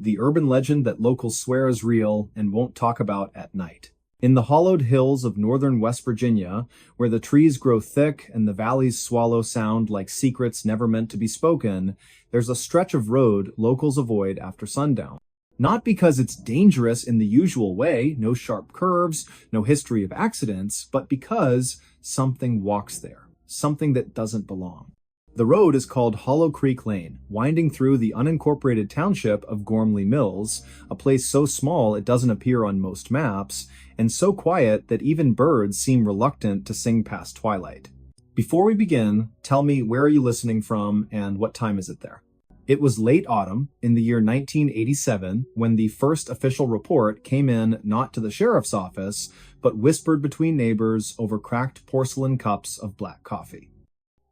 the urban legend that locals swear is real and won't talk about at night. In the hollowed hills of northern West Virginia, where the trees grow thick and the valleys swallow sound like secrets never meant to be spoken, there's a stretch of road locals avoid after sundown. Not because it's dangerous in the usual way, no sharp curves, no history of accidents, but because something walks there, something that doesn't belong. The road is called Hollow Creek Lane, winding through the unincorporated township of Gormley Mills, a place so small it doesn't appear on most maps, and so quiet that even birds seem reluctant to sing past twilight. Before we begin, tell me, where are you listening from and what time is it there? It was late autumn in the year 1987 when the first official report came in, not to the sheriff's office, but whispered between neighbors over cracked porcelain cups of black coffee.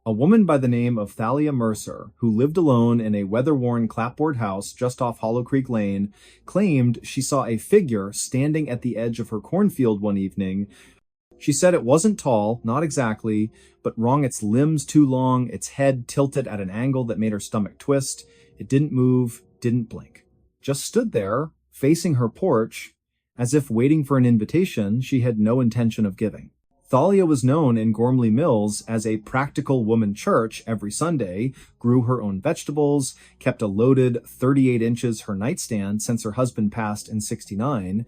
A woman by the name of Thalia Mercer, who lived alone in a weather-worn clapboard house just off Hollow Creek Lane, claimed she saw a figure standing at the edge of her cornfield one evening. She said it wasn't tall, not exactly, but wrong its limbs too long, its head tilted at an angle that made her stomach twist. It didn't move, didn't blink. Just stood there, facing her porch, as if waiting for an invitation she had no intention of giving. Thalia was known in Gormley Mills as a practical woman church every Sunday, grew her own vegetables, kept a loaded 38 inches her nightstand since her husband passed in '69.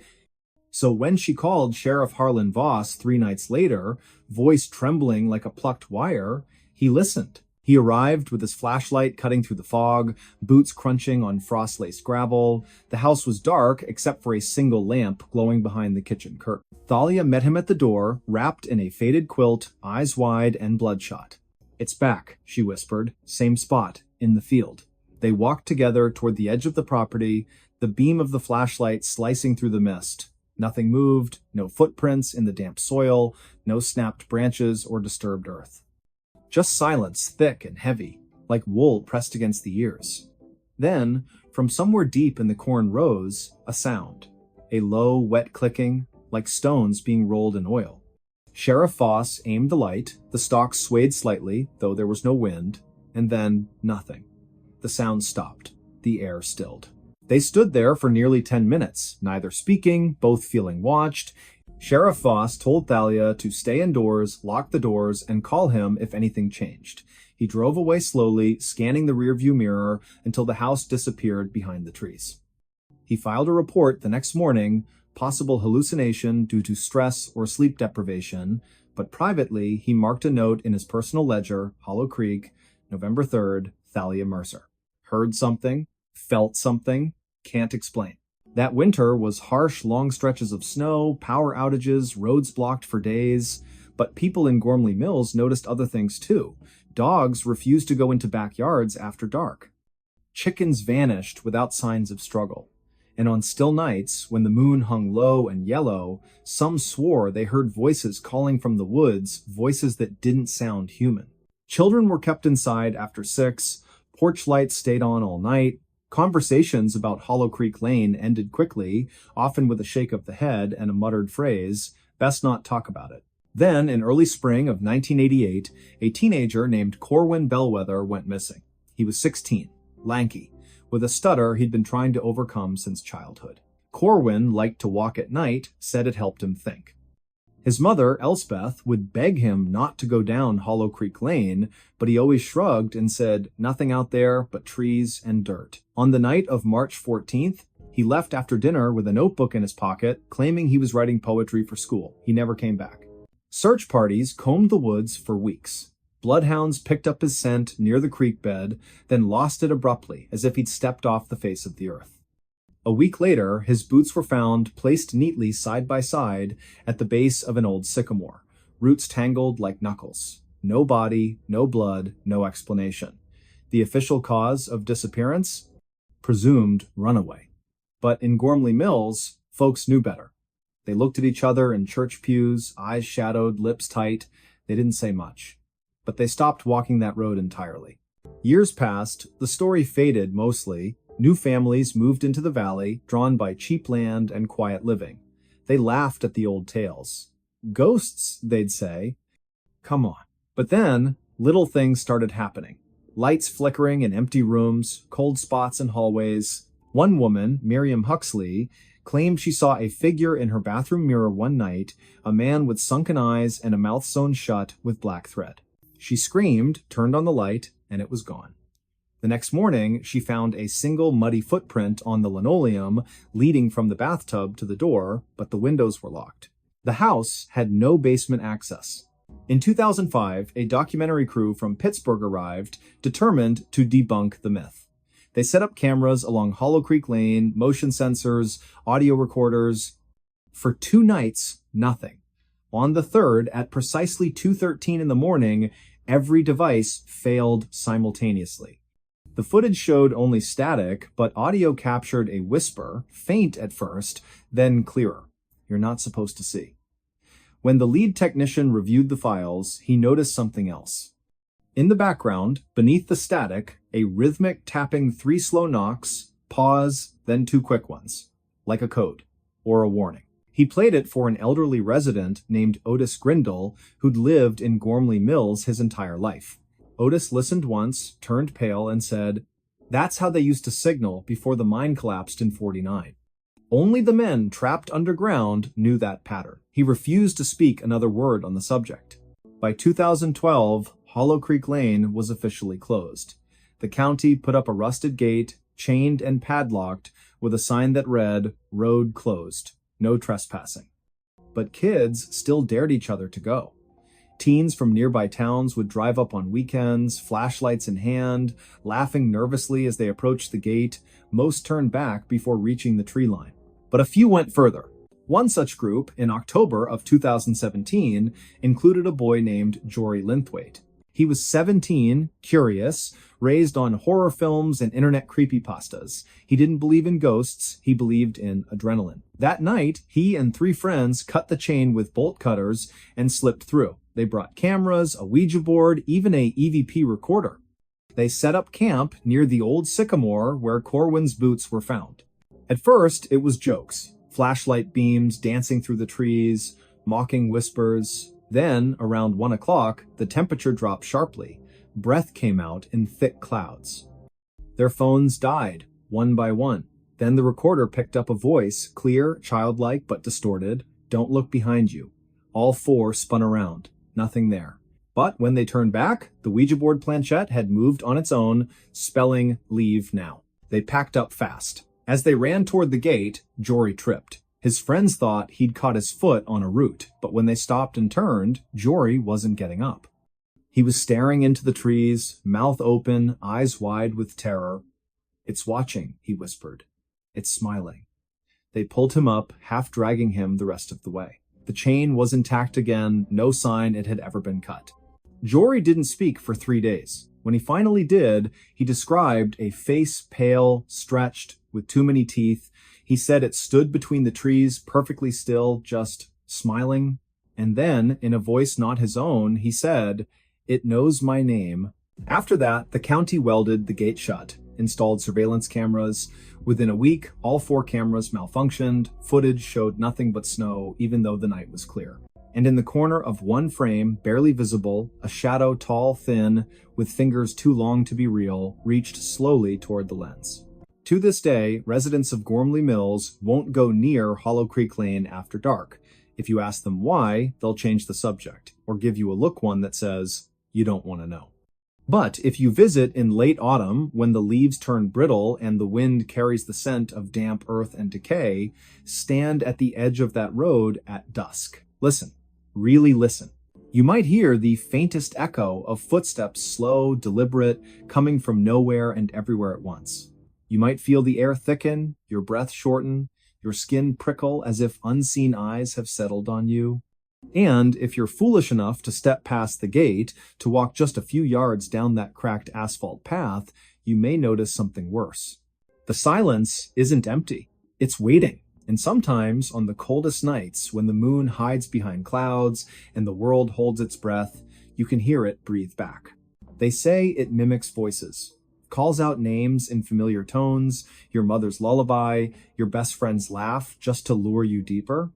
So when she called Sheriff Harlan Voss 3 nights later, voice trembling like a plucked wire, he listened. He arrived with his flashlight cutting through the fog, boots crunching on frost-laced gravel. The house was dark except for a single lamp glowing behind the kitchen curtain. Thalia met him at the door, wrapped in a faded quilt, eyes wide and bloodshot. "It's back," she whispered. "Same spot, in the field." They walked together toward the edge of the property, the beam of the flashlight slicing through the mist. Nothing moved, no footprints in the damp soil, no snapped branches or disturbed earth. Just silence, thick and heavy, like wool pressed against the ears. Then, from somewhere deep in the corn rows, a sound. A low, wet clicking, like stones being rolled in oil. Sheriff Voss aimed the light, the stalks swayed slightly, though there was no wind, and then nothing. The sound stopped. The air stilled. They stood there for nearly 10 minutes, neither speaking, both feeling watched. Sheriff Voss told Thalia to stay indoors, lock the doors, and call him if anything changed. He drove away slowly, scanning the rearview mirror until the house disappeared behind the trees. He filed a report the next morning, possible hallucination due to stress or sleep deprivation, but privately he marked a note in his personal ledger, Hollow Creek, November 3rd, Thalia Mercer. Heard something, felt something, can't explain. That winter was harsh, long stretches of snow, power outages, roads blocked for days. But people in Gormley Mills noticed other things too. Dogs refused to go into backyards after dark. Chickens vanished without signs of struggle. And on still nights, when the moon hung low and yellow, some swore they heard voices calling from the woods, voices that didn't sound human. Children were kept inside after 6, porch lights stayed on all night. Conversations about Hollow Creek Lane ended quickly, often with a shake of the head and a muttered phrase, "Best not talk about it." Then, in early spring of 1988, a teenager named Corwin Bellwether went missing. He was 16, lanky, with a stutter he'd been trying to overcome since childhood. Corwin liked to walk at night, said it helped him think. His mother, Elspeth, would beg him not to go down Hollow Creek Lane, but he always shrugged and said, "Nothing out there but trees and dirt." On the night of March 14th, he left after dinner with a notebook in his pocket, claiming he was writing poetry for school. He never came back. Search parties combed the woods for weeks. Bloodhounds picked up his scent near the creek bed, then lost it abruptly, as if he'd stepped off the face of the earth. A week later, his boots were found placed neatly side by side at the base of an old sycamore, roots tangled like knuckles. No body, no blood, no explanation. The official cause of disappearance? Presumed runaway. But in Gormley Mills, folks knew better. They looked at each other in church pews, eyes shadowed, lips tight. They didn't say much. But they stopped walking that road entirely. Years passed, the story faded mostly. New families moved into the valley, drawn by cheap land and quiet living. They laughed at the old tales. Ghosts, they'd say. Come on. But then, little things started happening. Lights flickering in empty rooms, cold spots in hallways. One woman, Miriam Huxley, claimed she saw a figure in her bathroom mirror one night, a man with sunken eyes and a mouth sewn shut with black thread. She screamed, turned on the light, and it was gone. The next morning, she found a single muddy footprint on the linoleum leading from the bathtub to the door, but the windows were locked. The house had no basement access. In 2005, a documentary crew from Pittsburgh arrived, determined to debunk the myth. They set up cameras along Hollow Creek Lane, motion sensors, audio recorders. For 2 nights, nothing. On the third, at precisely 2:13 in the morning, every device failed simultaneously. The footage showed only static, but audio captured a whisper, faint at first, then clearer. You're not supposed to see. When the lead technician reviewed the files, he noticed something else. In the background, beneath the static, a rhythmic tapping 3 slow knocks, pause, then 2 quick ones, like a code or a warning. He played it for an elderly resident named Otis Grindle, who'd lived in Gormley Mills his entire life. Otis listened once, turned pale, and said, "That's how they used to signal before the mine collapsed in '49. Only the men trapped underground knew that pattern." He refused to speak another word on the subject. By 2012, Hollow Creek Lane was officially closed. The county put up a rusted gate, chained and padlocked, with a sign that read, "Road closed, no trespassing." But kids still dared each other to go. Teens from nearby towns would drive up on weekends, flashlights in hand, laughing nervously as they approached the gate. Most turned back before reaching the tree line. But a few went further. One such group, in October of 2017, included a boy named Jory Linthwaite. He was 17, curious, raised on horror films and internet creepypastas. He didn't believe in ghosts, he believed in adrenaline. That night, he and 3 friends cut the chain with bolt cutters and slipped through. They brought cameras, a Ouija board, even a EVP recorder. They set up camp near the old sycamore where Corwin's boots were found. At first, it was jokes. Flashlight beams dancing through the trees, mocking whispers. Then, around 1 o'clock, the temperature dropped sharply. Breath came out in thick clouds. Their phones died, one by one. Then the recorder picked up a voice, clear, childlike, but distorted. "Don't look behind you." All 4 spun around. Nothing there. But when they turned back, the Ouija board planchette had moved on its own, spelling "Leave now." They packed up fast. As they ran toward the gate, Jory tripped. His friends thought he'd caught his foot on a root, but when they stopped and turned, Jory wasn't getting up. He was staring into the trees, mouth open, eyes wide with terror. "It's watching," he whispered. "It's smiling." They pulled him up, half dragging him the rest of the way. The chain was intact again, no sign it had ever been cut. Jory didn't speak for 3 days. When he finally did, he described a face pale, stretched, with too many teeth. He said it stood between the trees, perfectly still, just smiling. And then, in a voice not his own, he said, "It knows my name." After that, the county welded the gate shut, installed surveillance cameras. Within a week, all 4 cameras malfunctioned. Footage showed nothing but snow, even though the night was clear. And in the corner of one frame, barely visible, a shadow tall, thin, with fingers too long to be real, reached slowly toward the lens. To this day, residents of Gormley Mills won't go near Hollow Creek Lane after dark. If you ask them why, they'll change the subject, or give you a look one that says, "You don't want to know." But if you visit in late autumn, when the leaves turn brittle and the wind carries the scent of damp earth and decay, stand at the edge of that road at dusk. Listen, really listen. You might hear the faintest echo of footsteps, slow, deliberate, coming from nowhere and everywhere at once. You might feel the air thicken, your breath shorten, your skin prickle as if unseen eyes have settled on you. And if you're foolish enough to step past the gate, to walk just a few yards down that cracked asphalt path, you may notice something worse. The silence isn't empty. It's waiting. And sometimes, on the coldest nights, when the moon hides behind clouds and the world holds its breath, you can hear it breathe back. They say it mimics voices, calls out names in familiar tones, your mother's lullaby, your best friend's laugh, just to lure you deeper.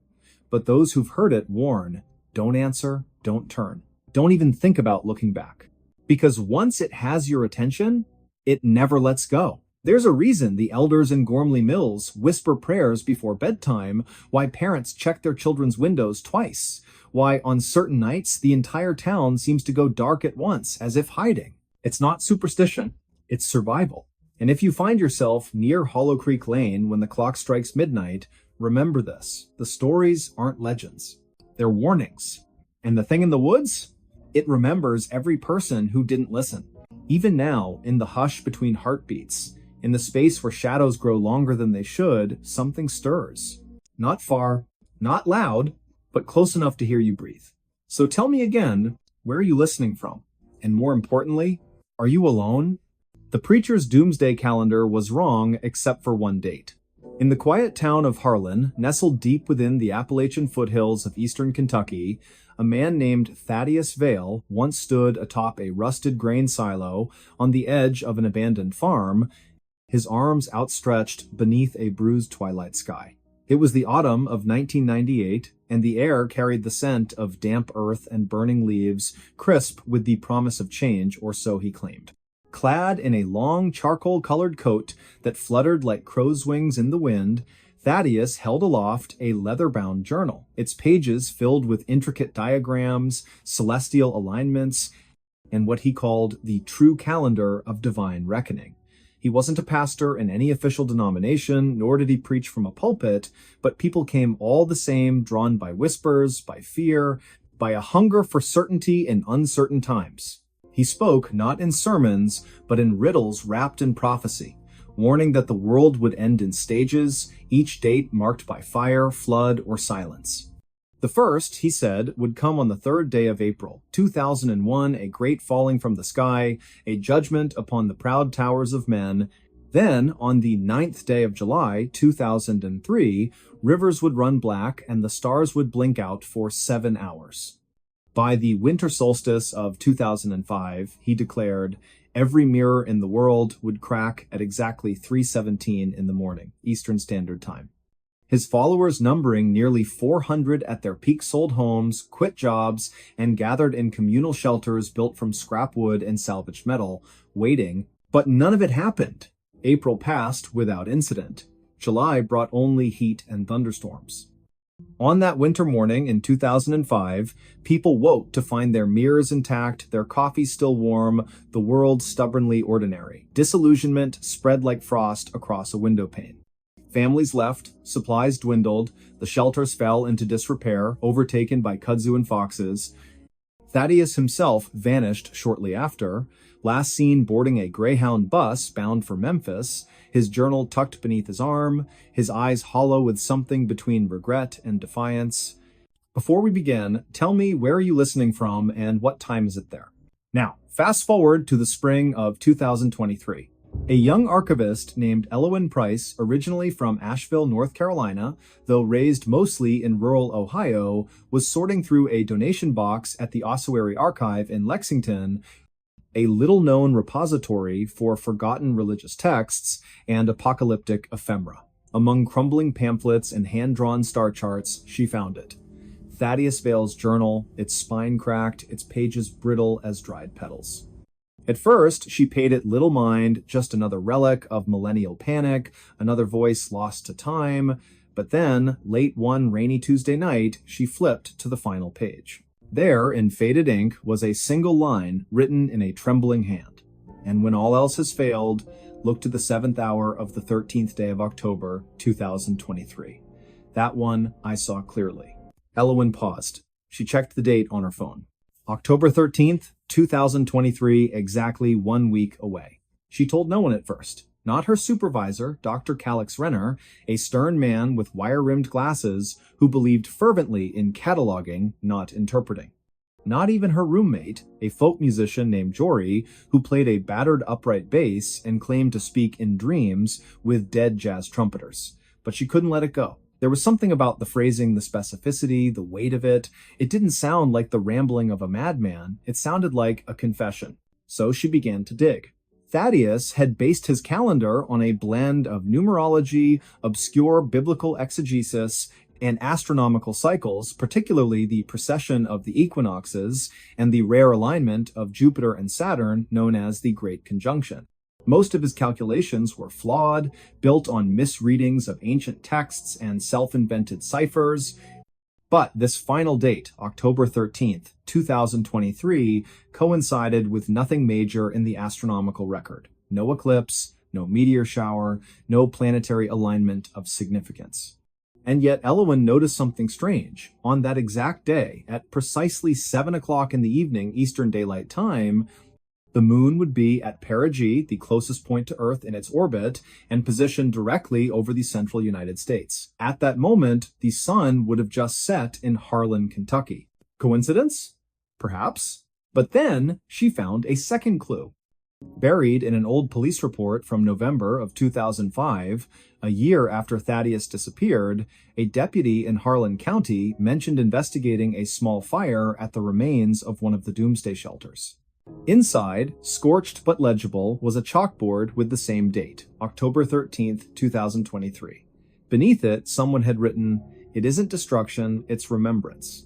But those who've heard it warn, don't answer, don't turn. Don't even think about looking back. Because once it has your attention, it never lets go. There's a reason the elders in Gormley Mills whisper prayers before bedtime, why parents check their children's windows twice, why on certain nights the entire town seems to go dark at once, as if hiding. It's not superstition, it's survival. And if you find yourself near Hollow Creek Lane when the clock strikes midnight, remember this. The stories aren't legends. They're warnings. And the thing in the woods? It remembers every person who didn't listen. Even now, in the hush between heartbeats, in the space where shadows grow longer than they should, something stirs. Not far, not loud, but close enough to hear you breathe. So tell me again, where are you listening from? And more importantly, are you alone? The preacher's doomsday calendar was wrong except for one date. In the quiet town of Harlan, nestled deep within the Appalachian foothills of eastern Kentucky, a man named Thaddeus Vale once stood atop a rusted grain silo on the edge of an abandoned farm, his arms outstretched beneath a bruised twilight sky. It was the autumn of 1998, and the air carried the scent of damp earth and burning leaves, crisp with the promise of change, or so he claimed. Clad in a long charcoal-colored coat that fluttered like crow's wings in the wind, Thaddeus held aloft a leather-bound journal, its pages filled with intricate diagrams, celestial alignments, and what he called the true calendar of divine reckoning. He wasn't a pastor in any official denomination, nor did he preach from a pulpit, but people came all the same, drawn by whispers, by fear, by a hunger for certainty in uncertain times. He spoke not in sermons, but in riddles wrapped in prophecy, warning that the world would end in stages, each date marked by fire, flood, or silence. The first, he said, would come on the 3rd day of April, 2001, a great falling from the sky, a judgment upon the proud towers of men. Then, on the 9th day of July, 2003, rivers would run black and the stars would blink out for 7 hours. By the winter solstice of 2005, he declared, every mirror in the world would crack at exactly 3:17 in the morning, Eastern Standard Time. His followers, numbering nearly 400 at their peak, sold homes, quit jobs, and gathered in communal shelters built from scrap wood and salvaged metal, waiting. But none of it happened. April passed without incident. July brought only heat and thunderstorms. On that winter morning in 2005, people woke to find their mirrors intact, their coffee still warm, the world stubbornly ordinary. Disillusionment spread like frost across a window pane. Families left, supplies dwindled, the shelters fell into disrepair, overtaken by kudzu and foxes. Thaddeus himself vanished shortly after, last seen boarding a Greyhound bus bound for Memphis, his journal tucked beneath his arm, his eyes hollow with something between regret and defiance. Before we begin, tell me, where are you listening from and what time is it there? Now, fast forward to the spring of 2023. A young archivist named Elowyn Price, originally from Asheville, North Carolina, though raised mostly in rural Ohio, was sorting through a donation box at the Ossuary Archive in Lexington, a little-known repository for forgotten religious texts and apocalyptic ephemera. Among crumbling pamphlets and hand-drawn star charts, she found it. Thaddeus Vale's journal, its spine cracked, its pages brittle as dried petals. At first, she paid it little mind, just another relic of millennial panic, another voice lost to time. But then, late one rainy Tuesday night, she flipped to the final page. There, in faded ink, was a single line written in a trembling hand. And when all else has failed, look to the 7th hour of the 13th day of October, 2023. That one I saw clearly. Elowyn paused. She checked the date on her phone. October 13th, 2023, exactly 1 week away. She told no one at first. Not her supervisor, Dr. Calix Renner, a stern man with wire-rimmed glasses who believed fervently in cataloging, not interpreting. Not even her roommate, a folk musician named Jory, who played a battered upright bass and claimed to speak in dreams with dead jazz trumpeters. But she couldn't let it go. There was something about the phrasing, the specificity, the weight of it. It didn't sound like the rambling of a madman. It sounded like a confession. So she began to dig. Thaddeus had based his calendar on a blend of numerology, obscure biblical exegesis, and astronomical cycles, particularly the precession of the equinoxes and the rare alignment of Jupiter and Saturn known as the Great Conjunction. Most of his calculations were flawed, built on misreadings of ancient texts and self-invented ciphers. But this final date, October 13th, 2023, coincided with nothing major in the astronomical record. No eclipse, no meteor shower, no planetary alignment of significance. And yet Elwyn noticed something strange. On that exact day, at precisely 7 o'clock in the evening Eastern Daylight Time, the moon would be at perigee, the closest point to Earth in its orbit, and positioned directly over the central United States. At that moment, the sun would have just set in Harlan, Kentucky. Coincidence? Perhaps. But then she found a second clue. Buried in an old police report from November of 2005, a year after Thaddeus disappeared, a deputy in Harlan County mentioned investigating a small fire at the remains of one of the doomsday shelters. Inside, scorched but legible, was a chalkboard with the same date, October 13th, 2023. Beneath it, someone had written, "It isn't destruction, it's remembrance."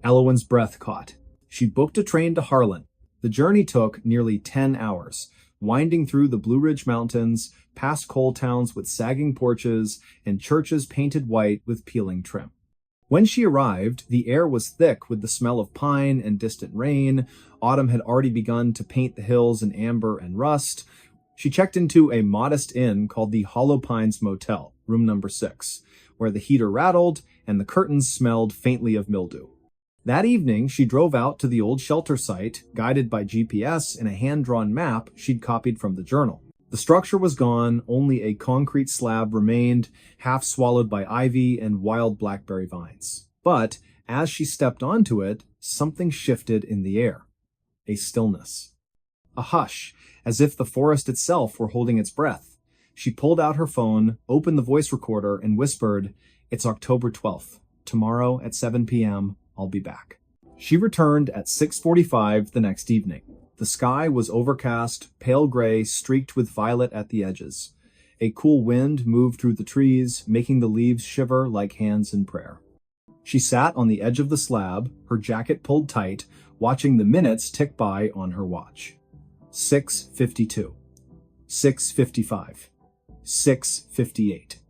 Elwyn's breath caught. She booked a train to Harlan. The journey took nearly 10 hours, winding through the Blue Ridge Mountains, past coal towns with sagging porches, and churches painted white with peeling trim. When she arrived, the air was thick with the smell of pine and distant rain. Autumn had already begun to paint the hills in amber and rust. She checked into a modest inn called the Hollow Pines Motel, room number 6, where the heater rattled and the curtains smelled faintly of mildew. That evening, she drove out to the old shelter site, guided by GPS and a hand-drawn map she'd copied from the journal. The structure was gone, only a concrete slab remained, half swallowed by ivy and wild blackberry vines. But as she stepped onto it, something shifted in the air. A stillness. A hush, as if the forest itself were holding its breath. She pulled out her phone, opened the voice recorder, and whispered, "It's October 12th. Tomorrow at 7 p.m., I'll be back." She returned at 6:45 the next evening. The sky was overcast, pale gray, streaked with violet at the edges. A cool wind moved through the trees, making the leaves shiver like hands in prayer. She sat on the edge of the slab, her jacket pulled tight, watching the minutes tick by on her watch. 6:52. 6:55. 6:58.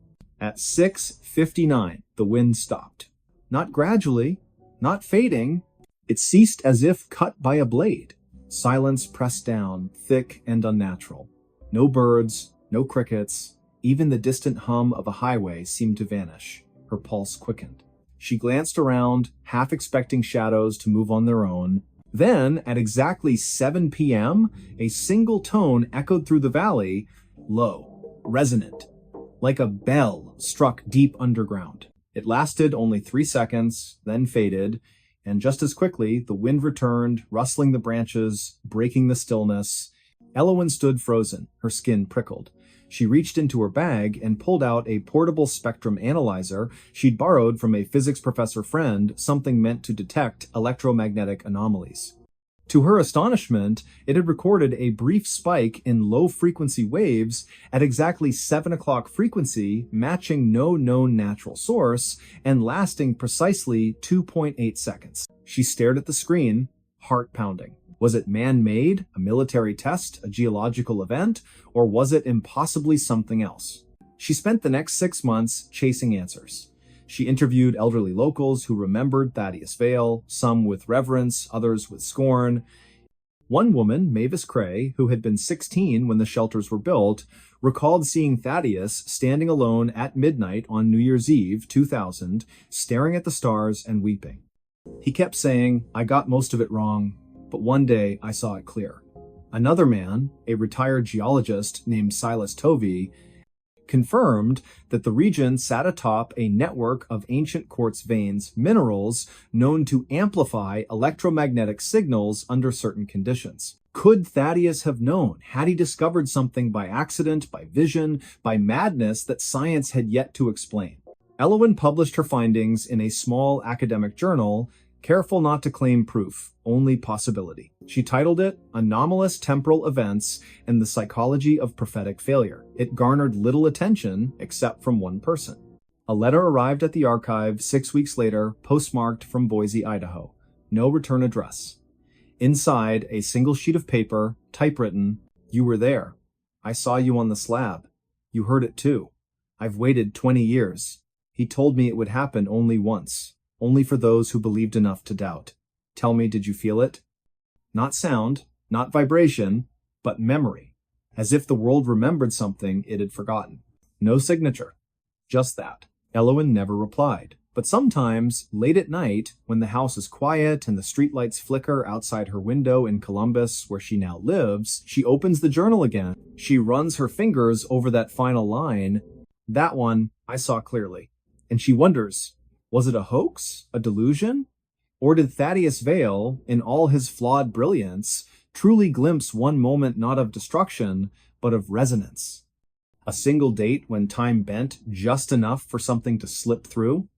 At 6:59, the wind stopped. Not gradually, not fading. It ceased as if cut by a blade. Silence pressed down, thick and unnatural. No birds, no crickets. Even the distant hum of a highway seemed to vanish. Her pulse quickened. She glanced around, half expecting shadows to move on their own. Then, at exactly 7 p.m., a single tone echoed through the valley, low, resonant, like a bell struck deep underground. It lasted only 3 seconds, then faded, and just as quickly, the wind returned, rustling the branches, breaking the stillness. Elwyn stood frozen, her skin prickled. She reached into her bag and pulled out a portable spectrum analyzer she'd borrowed from a physics professor friend, something meant to detect electromagnetic anomalies. To her astonishment, it had recorded a brief spike in low-frequency waves at exactly 7 o'clock frequency, matching no known natural source, and lasting precisely 2.8 seconds. She stared at the screen, heart pounding. Was it man-made, a military test, a geological event, or was it impossibly something else? She spent the next 6 months chasing answers. She interviewed elderly locals who remembered Thaddeus Vale, some with reverence, others with scorn. One woman, Mavis Cray, who had been 16 when the shelters were built, recalled seeing Thaddeus standing alone at midnight on New Year's Eve, 2000, staring at the stars and weeping. He kept saying, "I got most of it wrong, but one day I saw it clear." Another man, a retired geologist named Silas Tovey, confirmed that the region sat atop a network of ancient quartz veins, minerals known to amplify electromagnetic signals under certain conditions. Could Thaddeus have known? Had he discovered something by accident, by vision, by madness that science had yet to explain? Elwyn published her findings in a small academic journal, careful not to claim proof, only possibility. She titled it Anomalous Temporal Events and the Psychology of Prophetic Failure. It garnered little attention except from one person. A letter arrived at the archive 6 weeks later, postmarked from Boise, Idaho. No return address. Inside, a single sheet of paper, typewritten, "You were there. I saw you on the slab. You heard it too. I've waited 20 years. He told me it would happen only once, only for those who believed enough to doubt. Tell me, did you feel it? Not sound, not vibration, but memory, as if the world remembered something it had forgotten. No signature, just that. Elowen never replied, but sometimes, late at night, when the house is quiet and the streetlights flicker outside her window in Columbus, where she now lives, she opens the journal again. She runs her fingers over that final line. That one, I saw clearly. And she wonders, was it a hoax, a delusion? Or did Thaddeus Vale, in all his flawed brilliance, truly glimpse one moment not of destruction, but of resonance? A single date when time bent just enough for something to slip through?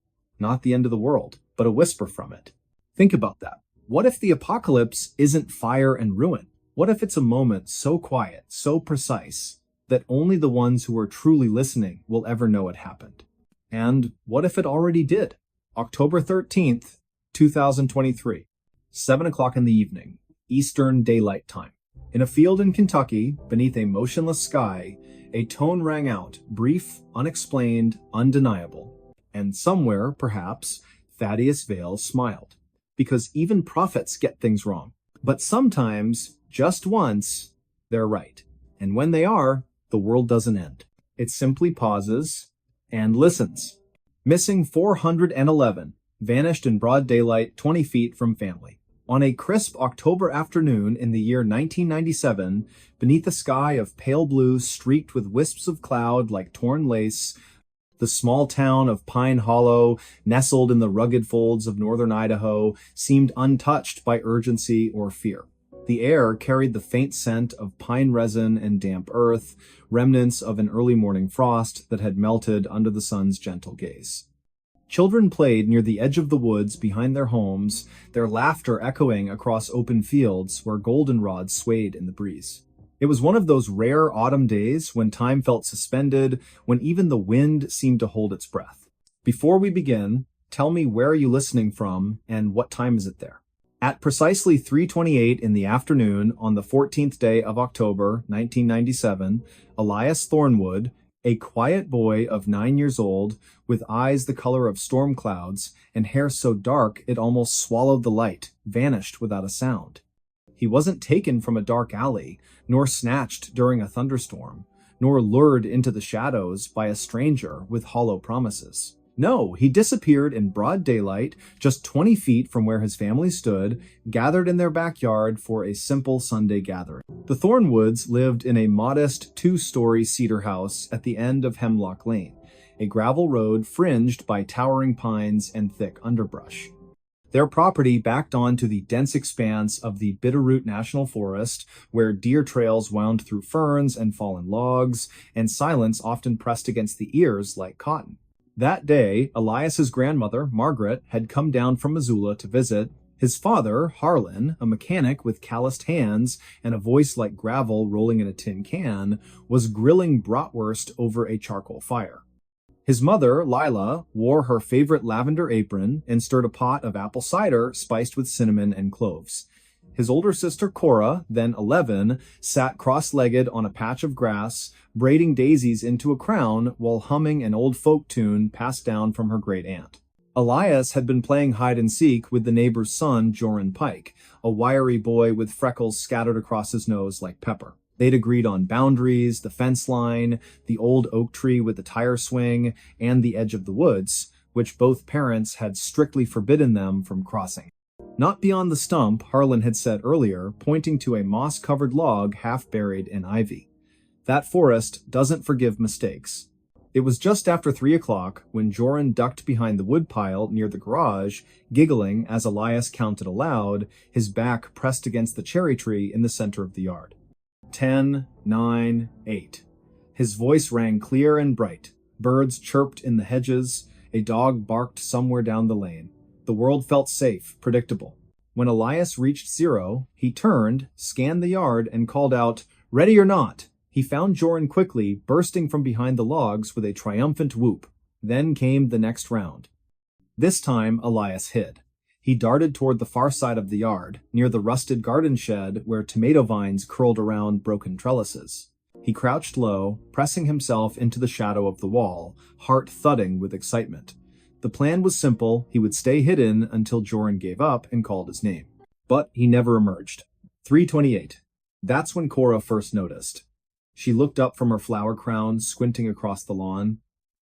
Not the end of the world, but a whisper from it. Think about that. What if the apocalypse isn't fire and ruin? What if it's a moment so quiet, so precise, that only the ones who are truly listening will ever know it happened? And what if it already did? October 13th, 2023, 7 o'clock in the evening, Eastern Daylight Time. In a field in Kentucky, beneath a motionless sky, a tone rang out, brief, unexplained, undeniable. And somewhere, perhaps, Thaddeus Vale smiled. Because even prophets get things wrong. But sometimes, just once, they're right. And when they are, the world doesn't end. It simply pauses and listens. Missing 411, vanished in broad daylight 20 feet from family. On a crisp October afternoon in the year 1997, beneath a sky of pale blue streaked with wisps of cloud like torn lace, the small town of Pine Hollow, nestled in the rugged folds of northern Idaho, seemed untouched by urgency or fear. The air carried the faint scent of pine resin and damp earth, remnants of an early morning frost that had melted under the sun's gentle gaze. Children played near the edge of the woods behind their homes, their laughter echoing across open fields where goldenrod swayed in the breeze. It was one of those rare autumn days when time felt suspended, when even the wind seemed to hold its breath. Before we begin, tell me, where are you listening from and what time is it there? At precisely 3:28 in the afternoon on the 14th day of October, 1997, Elias Thornwood, a quiet boy of 9 years old, with eyes the color of storm clouds and hair so dark it almost swallowed the light, vanished without a sound. He wasn't taken from a dark alley, nor snatched during a thunderstorm, nor lured into the shadows by a stranger with hollow promises. No, he disappeared in broad daylight, just 20 feet from where his family stood, gathered in their backyard for a simple Sunday gathering. The Thornwoods lived in a modest 2-story cedar house at the end of Hemlock Lane, a gravel road fringed by towering pines and thick underbrush. Their property backed onto the dense expanse of the Bitterroot National Forest, where deer trails wound through ferns and fallen logs, and silence often pressed against the ears like cotton. That day, Elias's grandmother, Margaret, had come down from Missoula to visit. His father, Harlan, a mechanic with calloused hands and a voice like gravel rolling in a tin can, was grilling bratwurst over a charcoal fire. His mother, Lila, wore her favorite lavender apron and stirred a pot of apple cider spiced with cinnamon and cloves. His older sister, Cora, then 11, sat cross-legged on a patch of grass, braiding daisies into a crown while humming an old folk tune passed down from her great-aunt. Elias had been playing hide-and-seek with the neighbor's son, Joran Pike, a wiry boy with freckles scattered across his nose like pepper. They'd agreed on boundaries, the fence line, the old oak tree with the tire swing, and the edge of the woods, which both parents had strictly forbidden them from crossing. Not beyond the stump, Harlan had said earlier, pointing to a moss-covered log half buried in ivy. That forest doesn't forgive mistakes. It was just after 3 o'clock when Joran ducked behind the woodpile near the garage, giggling as Elias counted aloud, his back pressed against the cherry tree in the center of the yard. 10, 9, 8. His voice rang clear and bright. Birds chirped in the hedges. A dog barked somewhere down the lane. The world felt safe, predictable. When Elias reached 0, he turned, scanned the yard, and called out, "Ready or not?" He found Joran quickly, bursting from behind the logs with a triumphant whoop. Then came the next round. This time, Elias hid. He darted toward the far side of the yard, near the rusted garden shed where tomato vines curled around broken trellises. He crouched low, pressing himself into the shadow of the wall, heart thudding with excitement. The plan was simple. He would stay hidden until Joran gave up and called his name. But he never emerged. 3:28. That's when Cora first noticed. She looked up from her flower crown, squinting across the lawn.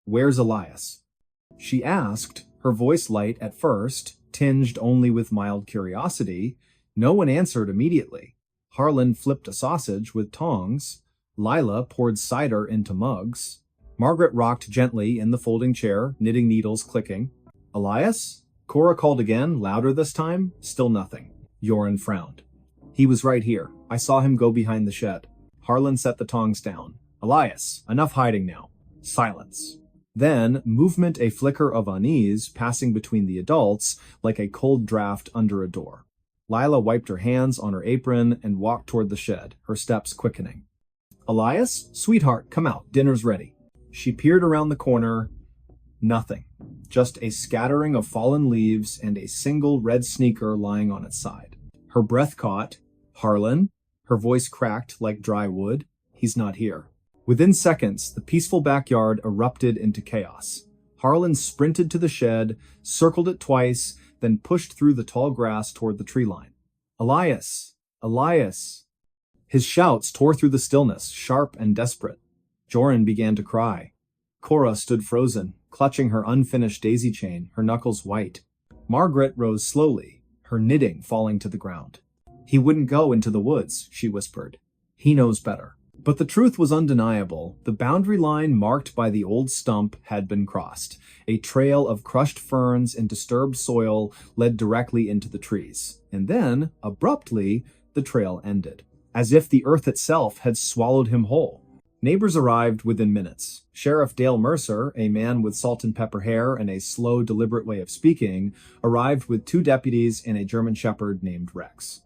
"Where's Elias?" she asked, her voice light at first, tinged only with mild curiosity. No one answered immediately. Harlan flipped a sausage with tongs. Lila poured cider into mugs. Margaret rocked gently in the folding chair, knitting needles clicking. "Elias?" Cora called again, louder this time. Still nothing. Joran frowned. "He was right here. I saw him go behind the shed." Harlan set the tongs down. "Elias, enough hiding now." Silence. Then, movement, a flicker of unease passing between the adults like a cold draft under a door. Lila wiped her hands on her apron and walked toward the shed, her steps quickening. "Elias? Sweetheart, come out. Dinner's ready." She peered around the corner. Nothing. Just a scattering of fallen leaves and a single red sneaker lying on its side. Her breath caught. "Harlan?" Her voice cracked like dry wood. "He's not here." Within seconds, the peaceful backyard erupted into chaos. Harlan sprinted to the shed, circled it twice, then pushed through the tall grass toward the tree line. "Elias! Elias!" His shouts tore through the stillness, sharp and desperate. Joran began to cry. Cora stood frozen, clutching her unfinished daisy chain, her knuckles white. Margaret rose slowly, her knitting falling to the ground. "He wouldn't go into the woods," she whispered. "He knows better." But the truth was undeniable. The boundary line marked by the old stump had been crossed. A trail of crushed ferns and disturbed soil led directly into the trees. And then, abruptly, the trail ended, as if the earth itself had swallowed him whole. Neighbors arrived within minutes. Sheriff Dale Mercer, a man with salt and pepper hair and a slow, deliberate way of speaking, arrived with 2 deputies and a German shepherd named Rex.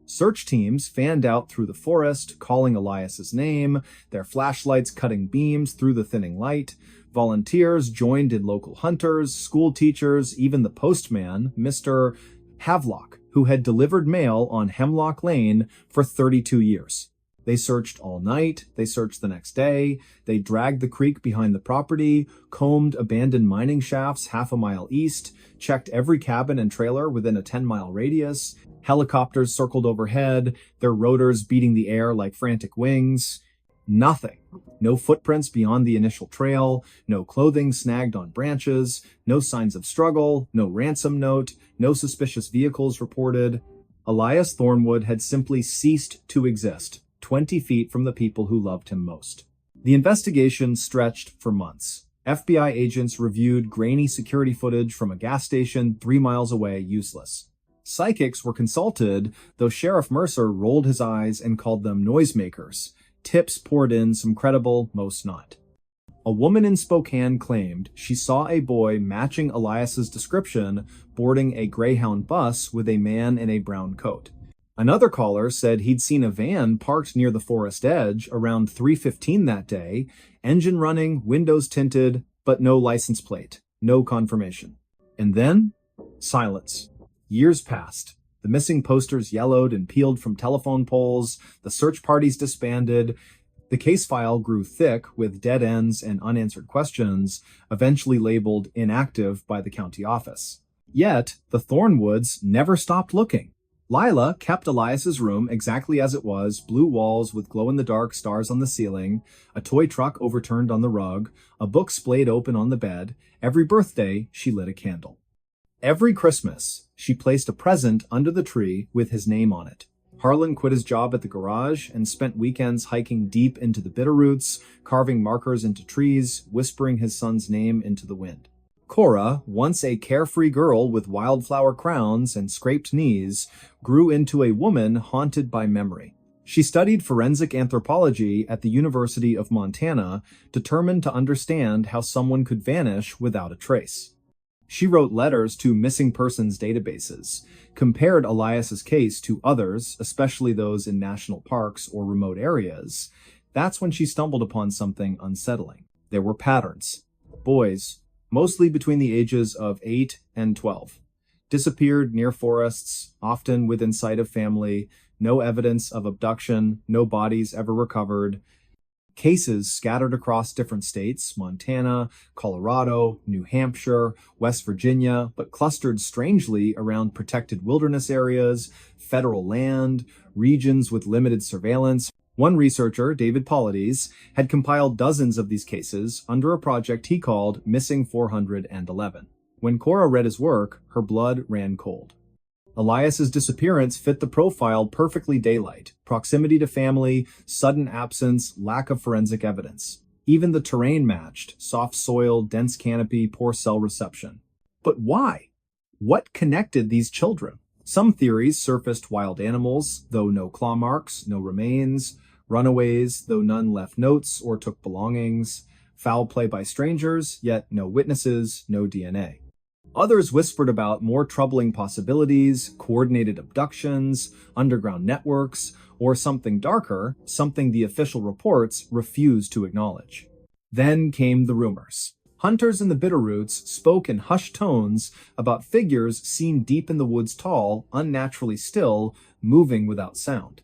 Search teams fanned out through the forest, calling Elias's name, their flashlights cutting beams through the thinning light. Volunteers joined in local hunters, school teachers, even the postman, Mr. Havelock, who had delivered mail on Hemlock Lane for 32 years. They searched all night, they searched the next day, they dragged the creek behind the property, combed abandoned mining shafts half a mile east, checked every cabin and trailer within a 10-mile radius. Helicopters circled overhead, their rotors beating the air like frantic wings. Nothing. No footprints beyond the initial trail, no clothing snagged on branches, no signs of struggle, no ransom note, no suspicious vehicles reported. Elias Thornwood had simply ceased to exist, 20 feet from the people who loved him most. The investigation stretched for months. FBI agents reviewed grainy security footage from a gas station 3 miles away useless. Psychics were consulted, though Sheriff Mercer rolled his eyes and called them noisemakers. Tips poured in, some credible, most not. A woman in Spokane claimed she saw a boy matching Elias's description boarding a Greyhound bus with a man in a brown coat. Another caller said he'd seen a van parked near the forest edge around 3:15 that day, engine running, windows tinted, but no license plate, no confirmation. And then, silence. Years passed. The missing posters yellowed and peeled from telephone poles, the search parties disbanded. The case file grew thick with dead ends and unanswered questions, eventually labeled inactive by the county office. Yet, the Thornwoods never stopped looking. Lila kept Elias's room exactly as it was, blue walls with glow-in-the-dark stars on the ceiling, a toy truck overturned on the rug, a book splayed open on the bed. Every birthday, she lit a candle. Every Christmas, she placed a present under the tree with his name on it. Harlan quit his job at the garage and spent weekends hiking deep into the bitterroots, carving markers into trees, whispering his son's name into the wind. Cora, once a carefree girl with wildflower crowns and scraped knees, grew into a woman haunted by memory. She studied forensic anthropology at the University of Montana, determined to understand how someone could vanish without a trace. She wrote letters to missing persons databases, compared Elias's case to others, especially those in national parks or remote areas. That's when she stumbled upon something unsettling. There were patterns. Boys, mostly between the ages of 8 and 12, disappeared near forests, often within sight of family, no evidence of abduction, no bodies ever recovered. Cases scattered across different states, Montana, Colorado, New Hampshire, West Virginia, but clustered strangely around protected wilderness areas, federal land, regions with limited surveillance. One researcher, David Paulides, had compiled dozens of these cases under a project he called Missing 411. When Cora read his work, her blood ran cold. Elias's disappearance fit the profile perfectly: daylight, proximity to family, sudden absence, lack of forensic evidence. Even the terrain matched: soft soil, dense canopy, poor cell reception. But why? What connected these children? Some theories surfaced: wild animals, though no claw marks, no remains; runaways, though none left notes or took belongings; foul play by strangers, yet no witnesses, no DNA. Others whispered about more troubling possibilities: coordinated abductions, underground networks, or something darker, something the official reports refused to acknowledge. Then came the rumors. Hunters in the Bitterroots spoke in hushed tones about figures seen deep in the woods, tall, unnaturally still, moving without sound.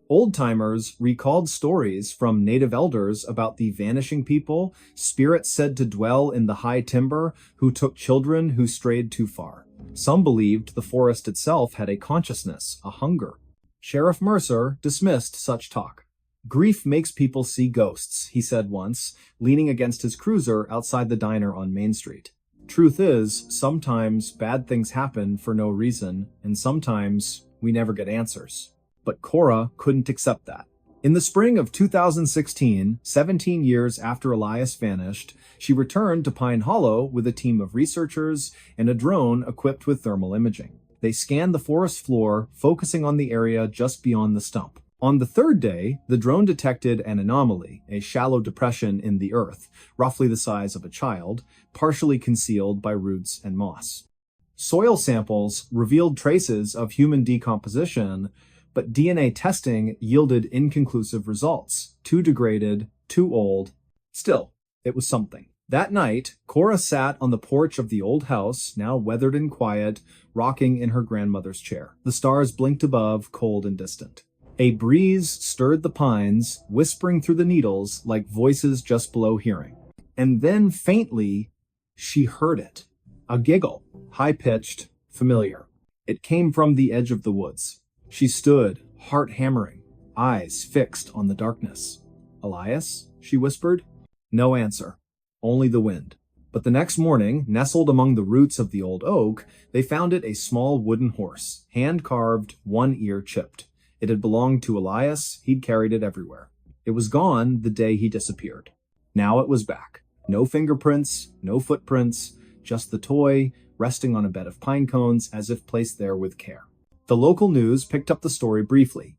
Old-timers recalled stories from native elders about the vanishing people, spirits said to dwell in the high timber, who took children who strayed too far. Some believed the forest itself had a consciousness, a hunger. Sheriff Mercer dismissed such talk. "Grief makes people see ghosts," he said once, leaning against his cruiser outside the diner on Main Street. Truth is, sometimes bad things happen for no reason, and sometimes we never get answers. But Cora couldn't accept that. In the spring of 2016, 17 years after Elias vanished, she returned to Pine Hollow with a team of researchers and a drone equipped with thermal imaging. They scanned the forest floor, focusing on the area just beyond the stump. On the third day, the drone detected an anomaly, a shallow depression in the earth, roughly the size of a child, partially concealed by roots and moss. Soil samples revealed traces of human decomposition, but DNA testing yielded inconclusive results. Too degraded, too old. Still, it was something. That night, Cora sat on the porch of the old house, now weathered and quiet, rocking in her grandmother's chair. The stars blinked above, cold and distant. A breeze stirred the pines, whispering through the needles like voices just below hearing. And then, faintly, she heard it. A giggle, high-pitched, familiar. It came from the edge of the woods. She stood, heart hammering, eyes fixed on the darkness. "Elias?" she whispered. No answer, only the wind. But the next morning, nestled among the roots of the old oak, they found it a small wooden horse, hand-carved, one ear chipped. It had belonged to Elias. He'd carried it everywhere. It was gone the day he disappeared. Now it was back. No fingerprints, no footprints, just the toy, resting on a bed of pine cones as if placed there with care. The local news picked up the story briefly.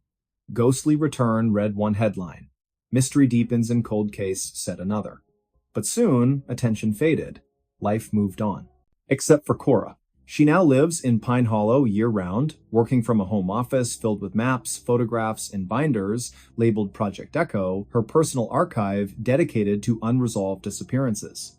"Ghostly return," read one headline. "Mystery deepens in cold case," said another. But soon, attention faded. Life moved on. Except for Cora. She now lives in Pine Hollow year-round, working from a home office filled with maps, photographs, and binders labeled Project Echo, her personal archive dedicated to unresolved disappearances.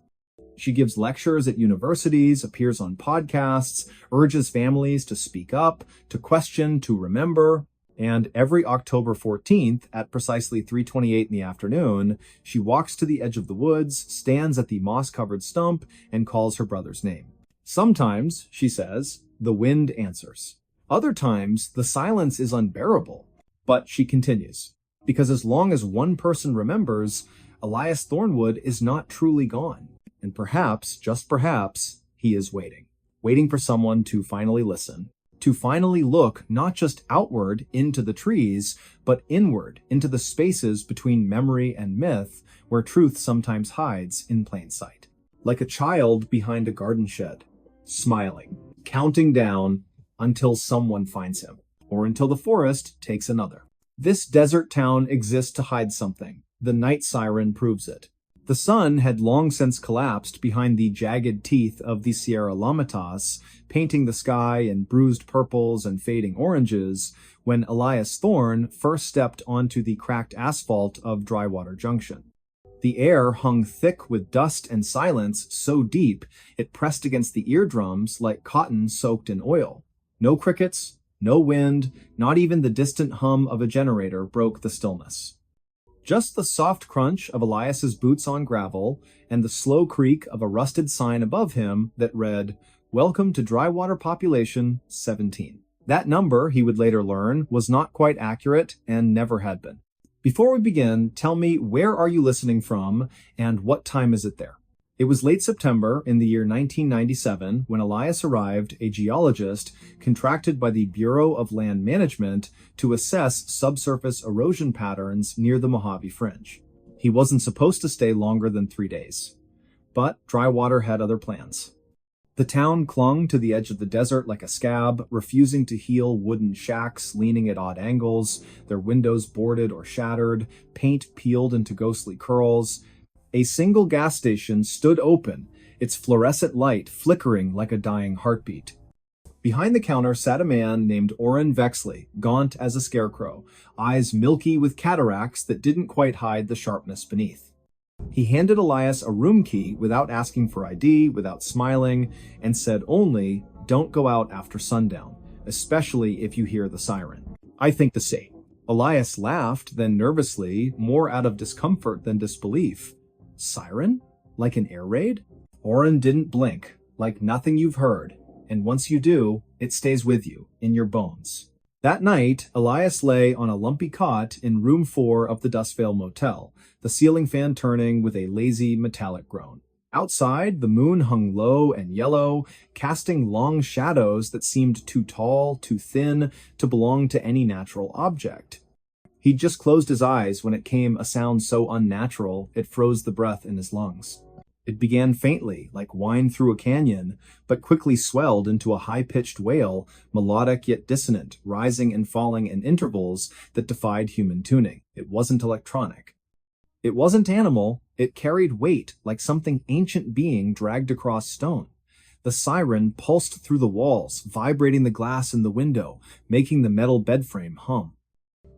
She gives lectures at universities, appears on podcasts, urges families to speak up, to question, to remember. And every October 14th, at precisely 3:28 in the afternoon, she walks to the edge of the woods, stands at the moss-covered stump, and calls her brother's name. Sometimes, she says, the wind answers. Other times, the silence is unbearable. But she continues, because as long as one person remembers, Elias Thornwood is not truly gone. And perhaps, just perhaps, he is waiting. Waiting for someone to finally listen. To finally look not just outward into the trees, but inward into the spaces between memory and myth, where truth sometimes hides in plain sight. Like a child behind a garden shed, smiling, counting down until someone finds him, or until the forest takes another. This desert town exists to hide something. The night siren proves it. The sun had long since collapsed behind the jagged teeth of the Sierra Lomitas, painting the sky in bruised purples and fading oranges, when Elias Thorne first stepped onto the cracked asphalt of Drywater Junction. The air hung thick with dust and silence so deep it pressed against the eardrums like cotton soaked in oil. No crickets, no wind, not even the distant hum of a generator broke the stillness. Just the soft crunch of Elias's boots on gravel and the slow creak of a rusted sign above him that read, "Welcome to Drywater Population 17." That number, he would later learn, was not quite accurate and never had been. Before we begin, tell me, where are you listening from and what time is it there? It was late September in the year 1997 when Elias arrived, a geologist contracted by the Bureau of Land Management to assess subsurface erosion patterns near the Mojave Fringe. He wasn't supposed to stay longer than 3 days. But Drywater had other plans. The town clung to the edge of the desert like a scab, refusing to heal wooden shacks leaning at odd angles, their windows boarded or shattered, paint peeled into ghostly curls. A single gas station stood open, its fluorescent light flickering like a dying heartbeat. Behind the counter sat a man named Orrin Vexley, gaunt as a scarecrow, eyes milky with cataracts that didn't quite hide the sharpness beneath. He handed Elias a room key without asking for ID, without smiling, and said only, "Don't go out after sundown, especially if you hear the siren." "I think the same." Elias laughed, then nervously, more out of discomfort than disbelief. "Siren? Like an air raid?" Orrin didn't blink, like nothing you've heard, and once you do, it stays with you, in your bones. That night, Elias lay on a lumpy cot in room 4 of the Dustvale Motel, the ceiling fan turning with a lazy metallic groan. Outside, the moon hung low and yellow, casting long shadows that seemed too tall, too thin, to belong to any natural object. He'd just closed his eyes when it came a sound so unnatural it froze the breath in his lungs. It began faintly, like whine through a canyon, but quickly swelled into a high-pitched wail, melodic yet dissonant, rising and falling in intervals that defied human tuning. It wasn't electronic. It wasn't animal, it carried weight like something ancient being dragged across stone. The siren pulsed through the walls, vibrating the glass in the window, making the metal bedframe hum.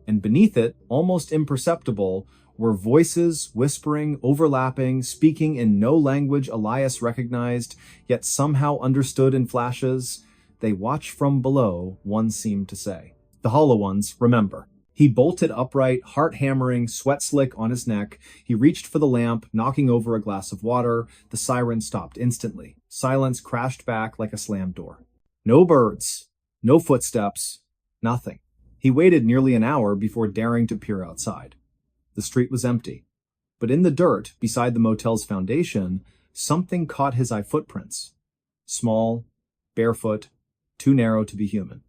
And beneath it, almost imperceptible, were voices whispering, overlapping, speaking in no language Elias recognized, yet somehow understood in flashes. "They watch from below," one seemed to say. The hollow ones, remember. He bolted upright, heart hammering, sweat slick on his neck. He reached for the lamp, knocking over a glass of water. The siren stopped instantly. Silence crashed back like a slammed door. No birds, no footsteps, nothing. He waited nearly an hour before daring to peer outside. The street was empty. But in the dirt, beside the motel's foundation, something caught his eye: footprints. Small, barefoot, too narrow to be human.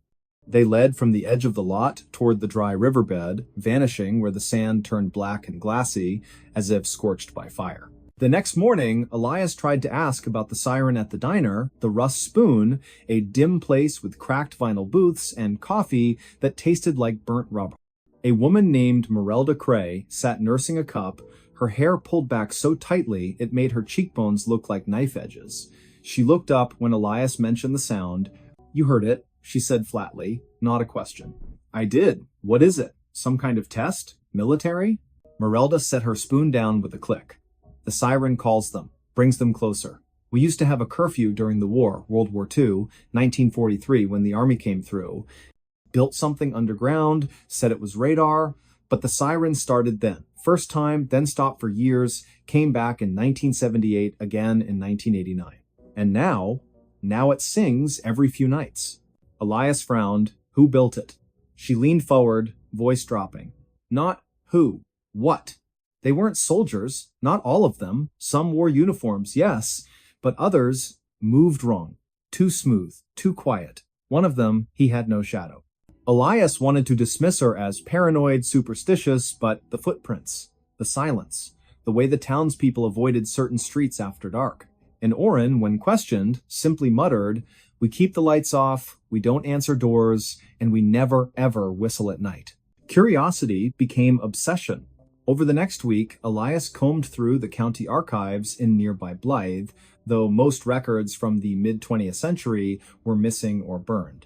They led from the edge of the lot toward the dry riverbed, vanishing where the sand turned black and glassy, as if scorched by fire. The next morning, Elias tried to ask about the siren at the diner, the Rust Spoon, a dim place with cracked vinyl booths and coffee that tasted like burnt rubber. A woman named Merelda Cray sat nursing a cup, her hair pulled back so tightly it made her cheekbones look like knife edges. She looked up when Elias mentioned the sound. "You heard it," she said flatly, not a question. "I did. What is it? Some kind of test? Military?" Merelda set her spoon down with a click. "The siren calls them, brings them closer. We used to have a curfew during the war, World War II, 1943, when the army came through. Built something underground, said it was radar, but the siren started then. First time, then stopped for years, came back in 1978, again in 1989. And now it sings every few nights." Elias frowned. "Who built it?" She leaned forward, voice dropping. "Not who, what? They weren't soldiers, not all of them. Some wore uniforms, yes, but others moved wrong. Too smooth, too quiet. One of them, he had no shadow." Elias wanted to dismiss her as paranoid, superstitious, but the footprints, the silence, the way the townspeople avoided certain streets after dark. And Orrin, when questioned, simply muttered, "We keep the lights off, we don't answer doors, and we never, ever whistle at night." Curiosity became obsession. Over the next week, Elias combed through the county archives in nearby Blythe, though most records from the mid-20th century were missing or burned.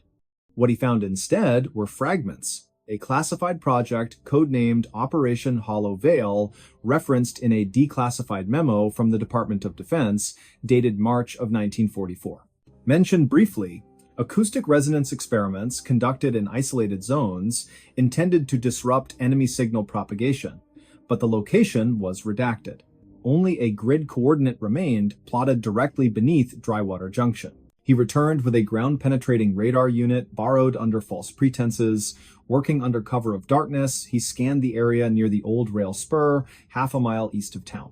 What he found instead were fragments, a classified project codenamed Operation Hollow Veil, referenced in a declassified memo from the Department of Defense dated March of 1944. Mentioned briefly, acoustic resonance experiments conducted in isolated zones intended to disrupt enemy signal propagation, but the location was redacted. Only a grid coordinate remained, plotted directly beneath Drywater Junction. He returned with a ground-penetrating radar unit borrowed under false pretenses. Working under cover of darkness, he scanned the area near the old rail spur, half a mile east of town.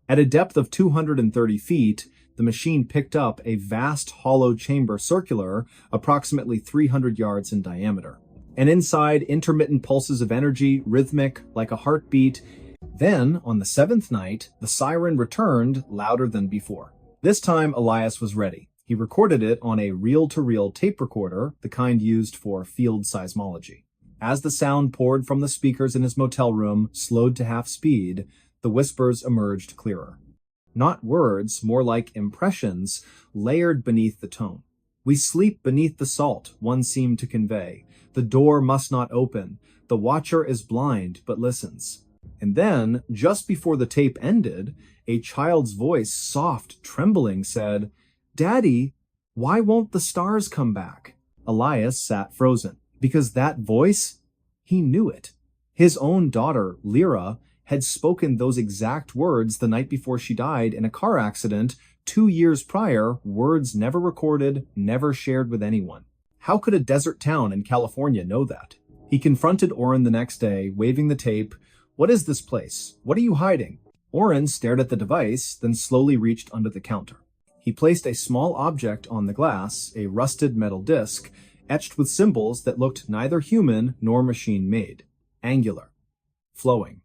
At a depth of 230 feet, the machine picked up a vast hollow chamber circular, approximately 300 yards in diameter. And inside, intermittent pulses of energy, rhythmic, like a heartbeat. Then, on the seventh night, the siren returned, louder than before. This time, Elias was ready. He recorded it on a reel-to-reel tape recorder, the kind used for field seismology. As the sound poured from the speakers in his motel room, slowed to half speed, the whispers emerged clearer. Not words, more like impressions, layered beneath the tone. "We sleep beneath the salt," one seemed to convey. "The door must not open. The watcher is blind, but listens." And then, just before the tape ended, a child's voice, soft, trembling, said, "Daddy, why won't the stars come back?" Elias sat frozen, because that voice, he knew it. His own daughter, Lyra, had spoken those exact words the night before she died in a car accident 2 years prior, words never recorded, never shared with anyone. How could a desert town in California know that? He confronted Oren the next day, waving the tape. "What is this place? What are you hiding?" Oren stared at the device, then slowly reached under the counter. He placed a small object on the glass, a rusted metal disc, etched with symbols that looked neither human nor machine-made. Angular. Flowing.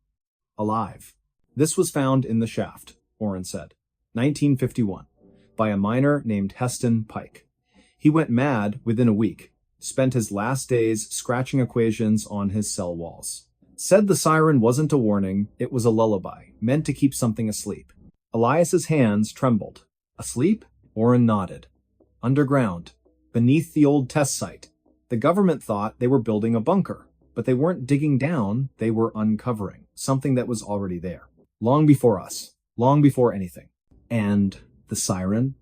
Alive. "This was found in the shaft," Oren said. 1951. By a miner named Heston Pike. He went mad within a week. Spent his last days scratching equations on his cell walls. Said the siren wasn't a warning, it was a lullaby, meant to keep something asleep. Elias's hands trembled. Asleep? Oren nodded. Underground. Beneath the old test site. The government thought they were building a bunker, but they weren't digging down, they were uncovering something that was already there. Long before us. Long before anything. And the siren?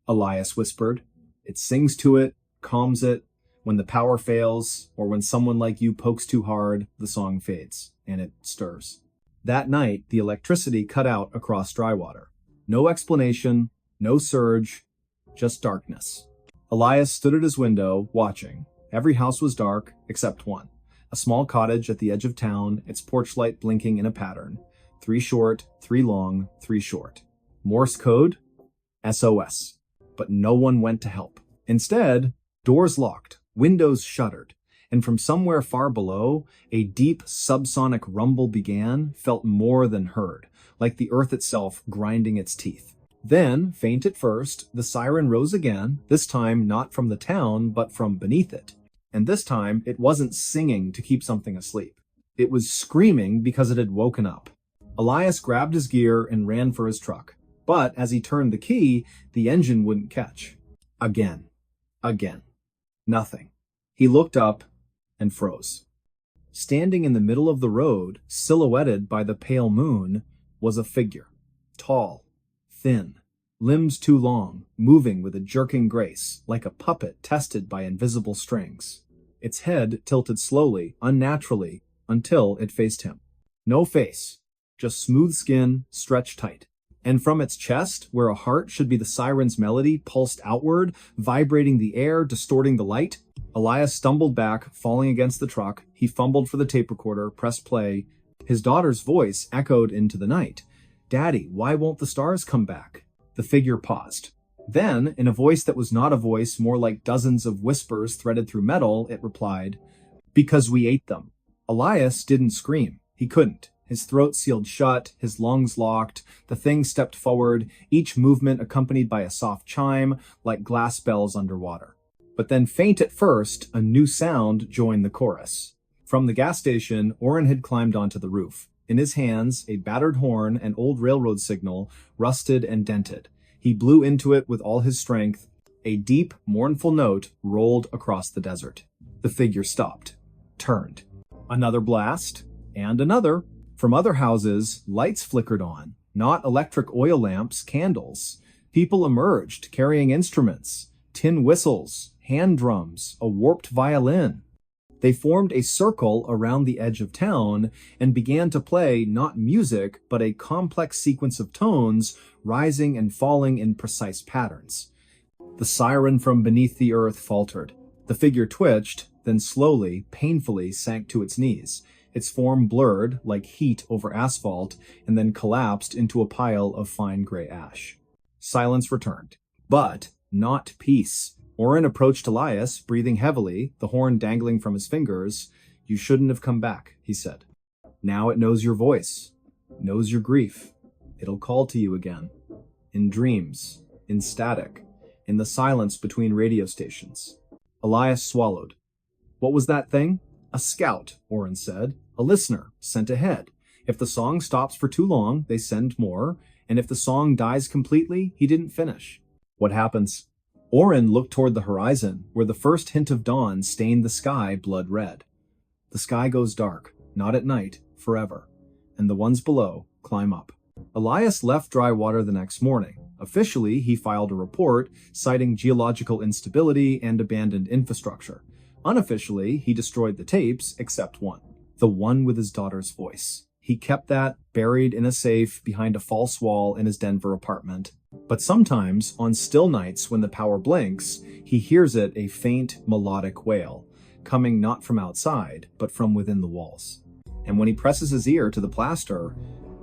Elias whispered. It sings to it, calms it. When the power fails, or when someone like you pokes too hard, the song fades, and it stirs. That night, the electricity cut out across Drywater. No explanation, no surge, just darkness. Elias stood at his window, watching. Every house was dark, except one. A small cottage at the edge of town, its porch light blinking in a pattern. 3 short, 3 long, 3 short. Morse code? SOS. But no one went to help. Instead, doors locked, windows shuttered, and from somewhere far below, a deep subsonic rumble began, felt more than heard, like the earth itself grinding its teeth. Then, faint at first, the siren rose again, this time not from the town, but from beneath it. And this time, it wasn't singing to keep something asleep. It was screaming because it had woken up. Elias grabbed his gear and ran for his truck. But as he turned the key, the engine wouldn't catch. Again. Again. Nothing. He looked up and froze. Standing in the middle of the road, silhouetted by the pale moon, was a figure. Tall. Thin. Limbs too long, moving with a jerking grace, like a puppet tested by invisible strings. Its head tilted slowly, unnaturally, until it faced him. No face. Just smooth skin, stretched tight. And from its chest, where a heart should be the siren's melody, pulsed outward, vibrating the air, distorting the light. Elias stumbled back, falling against the truck. He fumbled for the tape recorder, pressed play. His daughter's voice echoed into the night. "Daddy, why won't the stars come back?" The figure paused. Then, in a voice that was not a voice, more like dozens of whispers threaded through metal, it replied, "Because we ate them." Elias didn't scream. He couldn't. His throat sealed shut, his lungs locked. The thing stepped forward, each movement accompanied by a soft chime, like glass bells underwater. But then, faint at first, a new sound joined the chorus. From the gas station, Oren had climbed onto the roof. In his hands, a battered horn, an old railroad signal, rusted and dented. He blew into it with all his strength. A deep, mournful note rolled across the desert. The figure stopped, turned. Another blast, and another. From other houses, lights flickered on, not electric oil lamps, candles. People emerged, carrying instruments, tin whistles, hand drums, a warped violin. They formed a circle around the edge of town and began to play not music, but a complex sequence of tones rising and falling in precise patterns. The siren from beneath the earth faltered. The figure twitched, then slowly, painfully sank to its knees. Its form blurred like heat over asphalt and then collapsed into a pile of fine gray ash. Silence returned, but not peace. Oren approached Elias, breathing heavily, the horn dangling from his fingers. "You shouldn't have come back," he said. "Now it knows your voice, knows your grief. It'll call to you again. In dreams, in static, in the silence between radio stations." Elias swallowed. "What was that thing?" "A scout," Oren said. "A listener, sent ahead. If the song stops for too long, they send more, and if the song dies completely, he didn't finish." "What happens?" Oren looked toward the horizon, where the first hint of dawn stained the sky blood red. "The sky goes dark, not at night, forever, and the ones below climb up." Elias left Drywater the next morning. Officially, he filed a report citing geological instability and abandoned infrastructure. Unofficially, he destroyed the tapes, except one. The one with his daughter's voice. He kept that buried in a safe behind a false wall in his Denver apartment. But sometimes, on still nights when the power blinks, he hears it, a faint, melodic wail, coming not from outside, but from within the walls. And when he presses his ear to the plaster,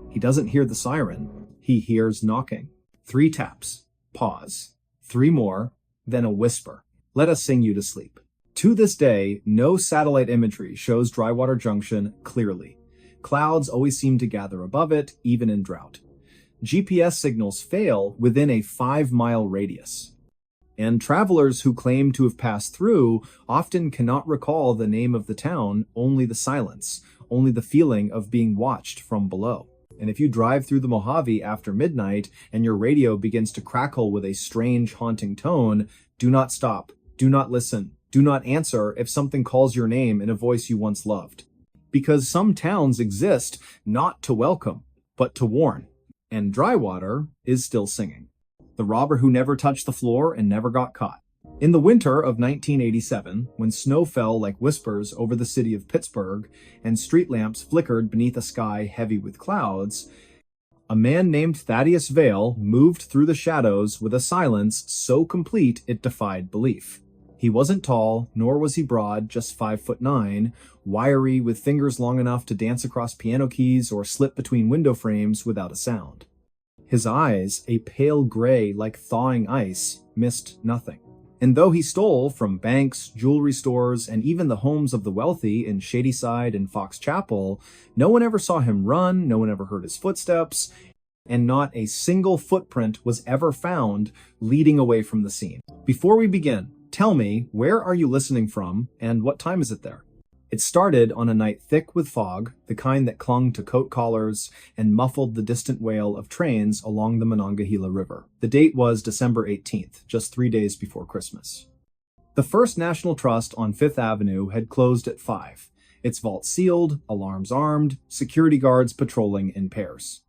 he doesn't hear the siren. He hears knocking. 3 taps. Pause. 3 more. Then a whisper. "Let us sing you to sleep." To this day, no satellite imagery shows Drywater Junction clearly. Clouds always seem to gather above it, even in drought. GPS signals fail within a 5-mile radius. And travelers who claim to have passed through often cannot recall the name of the town, only the silence, only the feeling of being watched from below. And if you drive through the Mojave after midnight and your radio begins to crackle with a strange, haunting tone, do not stop, do not listen, do not answer if something calls your name in a voice you once loved. Because some towns exist not to welcome, but to warn. And Drywater is still singing. The robber who never touched the floor and never got caught. In the winter of 1987, when snow fell like whispers over the city of Pittsburgh and street lamps flickered beneath a sky heavy with clouds, a man named Thaddeus Vale moved through the shadows with a silence so complete it defied belief. He wasn't tall, nor was he broad, just 5'9", wiry with fingers long enough to dance across piano keys or slip between window frames without a sound. His eyes, a pale gray like thawing ice, missed nothing. And though he stole from banks, jewelry stores, and even the homes of the wealthy in Shadyside and Fox Chapel, no one ever saw him run, no one ever heard his footsteps, and not a single footprint was ever found leading away from the scene. Before we begin, tell me, where are you listening from, and what time is it there? It started on a night thick with fog, the kind that clung to coat collars and muffled the distant wail of trains along the Monongahela River. The date was December 18th, just 3 days before Christmas. The First National Trust on 5th Avenue had closed at 5, its vault sealed, alarms armed, security guards patrolling in pairs.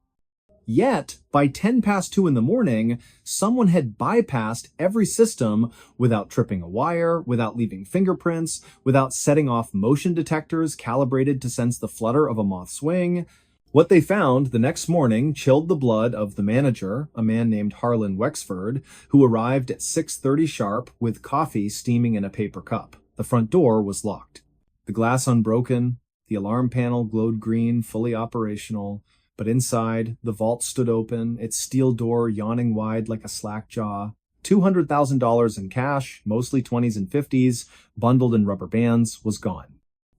Yet, by 10 past 2 in the morning, someone had bypassed every system without tripping a wire, without leaving fingerprints, without setting off motion detectors calibrated to sense the flutter of a moth's wing. What they found the next morning chilled the blood of the manager, a man named Harlan Wexford, who arrived at 6:30 sharp with coffee steaming in a paper cup. The front door was locked. The glass unbroken, the alarm panel glowed green, fully operational. But inside, the vault stood open, its steel door yawning wide like a slack jaw. $200,000 in cash, mostly 20s and 50s, bundled in rubber bands, was gone.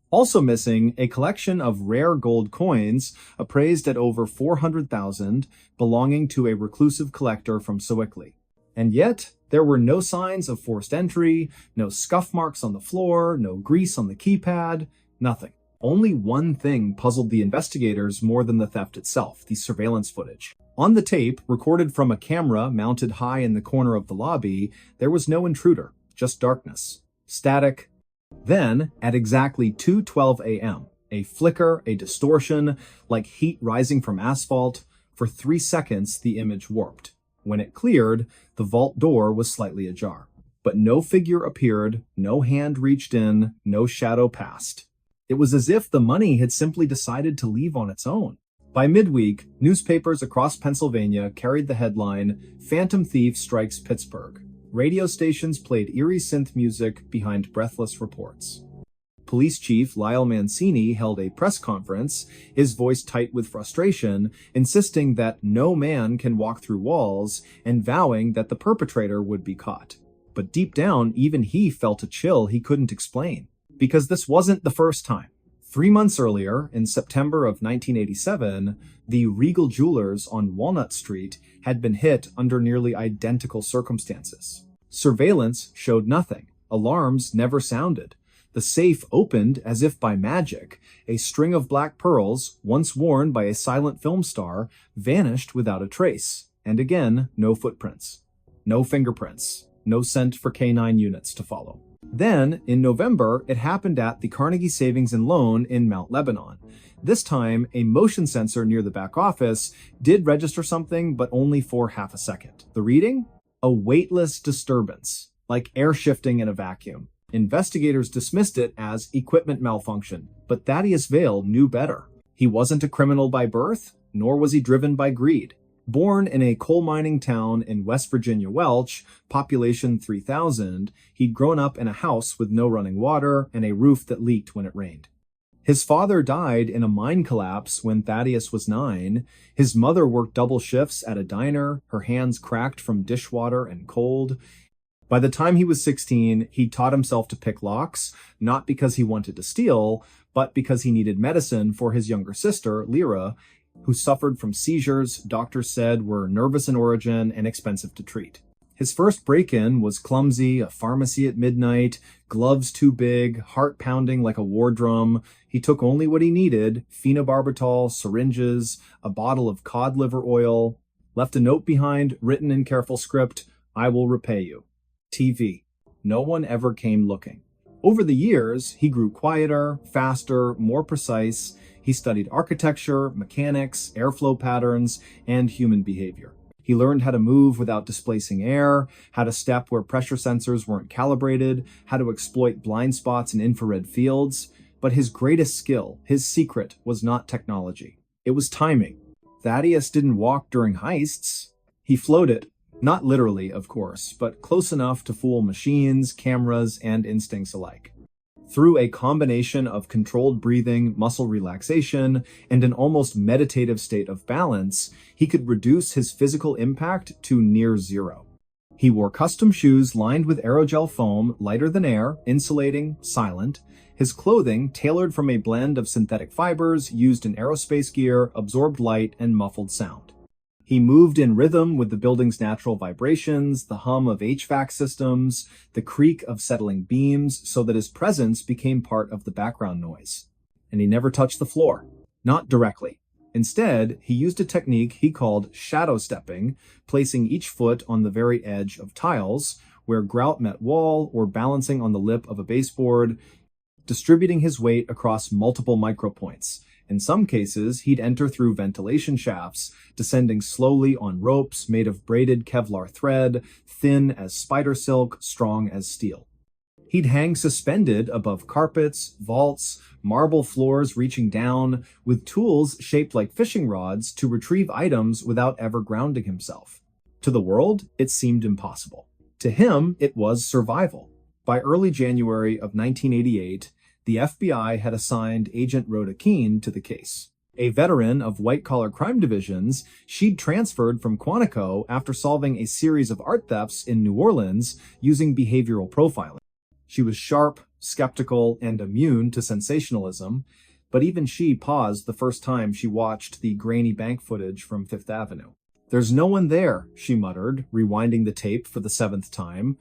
Also missing, a collection of rare gold coins appraised at over $400,000, belonging to a reclusive collector from Sewickley. And yet, there were no signs of forced entry, no scuff marks on the floor, no grease on the keypad, nothing. Only one thing puzzled the investigators more than the theft itself, the surveillance footage. On the tape, recorded from a camera mounted high in the corner of the lobby, there was no intruder, just darkness. Static. Then, at exactly 2:12 a.m., a flicker, a distortion, like heat rising from asphalt. For 3 seconds, the image warped. When it cleared, the vault door was slightly ajar. But no figure appeared, no hand reached in, no shadow passed. It was as if the money had simply decided to leave on its own. By midweek, newspapers across Pennsylvania carried the headline, "Phantom Thief Strikes Pittsburgh." Radio stations played eerie synth music behind breathless reports. Police Chief Lyle Mancini held a press conference, his voice tight with frustration, insisting that no man can walk through walls and vowing that the perpetrator would be caught. But deep down, even he felt a chill he couldn't explain. Because this wasn't the first time. 3 months earlier, in September of 1987, the Regal Jewelers on Walnut Street had been hit under nearly identical circumstances. Surveillance showed nothing. Alarms never sounded. The safe opened as if by magic. A string of black pearls, once worn by a silent film star, vanished without a trace. And again, no footprints. No fingerprints. No scent for canine units to follow. Then, in November, it happened at the Carnegie Savings and Loan in Mount Lebanon. This time, a motion sensor near the back office did register something, but only for half a second. The reading? A weightless disturbance, like air shifting in a vacuum. Investigators dismissed it as equipment malfunction, but Thaddeus Vail knew better. He wasn't a criminal by birth, nor was he driven by greed. Born in a coal mining town in West Virginia Welch, population 3,000, he'd grown up in a house with no running water and a roof that leaked when it rained. His father died in a mine collapse when Thaddeus was 9. His mother worked double shifts at a diner, her hands cracked from dishwater and cold. By the time he was 16, he taught himself to pick locks, not because he wanted to steal, but because he needed medicine for his younger sister, Lyra, who suffered from seizures doctors said were nervous in origin and expensive to treat. His first break-in was clumsy, a pharmacy at midnight, gloves too big, heart pounding like a war drum. He took only what he needed, phenobarbital, syringes, a bottle of cod liver oil, left a note behind, written in careful script, "I will repay you." TV. No one ever came looking. Over the years, he grew quieter, faster, more precise. He studied architecture, mechanics, airflow patterns, and human behavior. He learned how to move without displacing air, how to step where pressure sensors weren't calibrated, how to exploit blind spots in infrared fields. But his greatest skill, his secret, was not technology. It was timing. Thaddeus didn't walk during heists. He floated. Not literally, of course, but close enough to fool machines, cameras, and instincts alike. Through a combination of controlled breathing, muscle relaxation, and an almost meditative state of balance, he could reduce his physical impact to near zero. He wore custom shoes lined with aerogel foam, lighter than air, insulating, silent. His clothing, tailored from a blend of synthetic fibers used in aerospace gear, absorbed light and muffled sound. He moved in rhythm with the building's natural vibrations, the hum of HVAC systems, the creak of settling beams, so that his presence became part of the background noise. And he never touched the floor. Not directly. Instead, he used a technique he called shadow stepping, placing each foot on the very edge of tiles, where grout met wall, or balancing on the lip of a baseboard, distributing his weight across multiple micropoints. In some cases, he'd enter through ventilation shafts, descending slowly on ropes made of braided Kevlar thread, thin as spider silk, strong as steel. He'd hang suspended above carpets, vaults, marble floors reaching down, with tools shaped like fishing rods to retrieve items without ever grounding himself. To the world, it seemed impossible. To him, it was survival. By early January of 1988, the FBI had assigned Agent Rhoda Keene to the case. A veteran of white-collar crime divisions, she'd transferred from Quantico after solving a series of art thefts in New Orleans using behavioral profiling. She was sharp, skeptical, and immune to sensationalism, but even she paused the first time she watched the grainy bank footage from Fifth Avenue. "There's no one there," she muttered, rewinding the tape for the 7th time.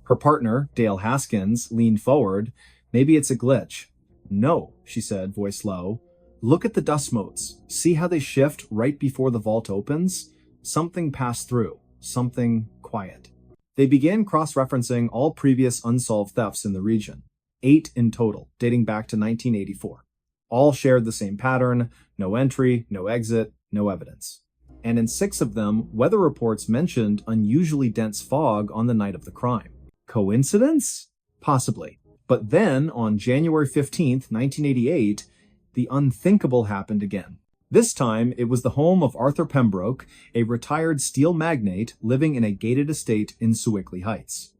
Her partner, Dale Haskins, leaned forward. "Maybe it's a glitch." "No," she said, voice low. "Look at the dust motes. See how they shift right before the vault opens? Something passed through. Something quiet." They began cross-referencing all previous unsolved thefts in the region. 8 in total, dating back to 1984. All shared the same pattern: no entry, no exit, no evidence. And in 6 of them, weather reports mentioned unusually dense fog on the night of the crime. Coincidence? Possibly. But then, on January 15th, 1988, the unthinkable happened again. This time, it was the home of Arthur Pembroke, a retired steel magnate living in a gated estate in Sewickley Heights.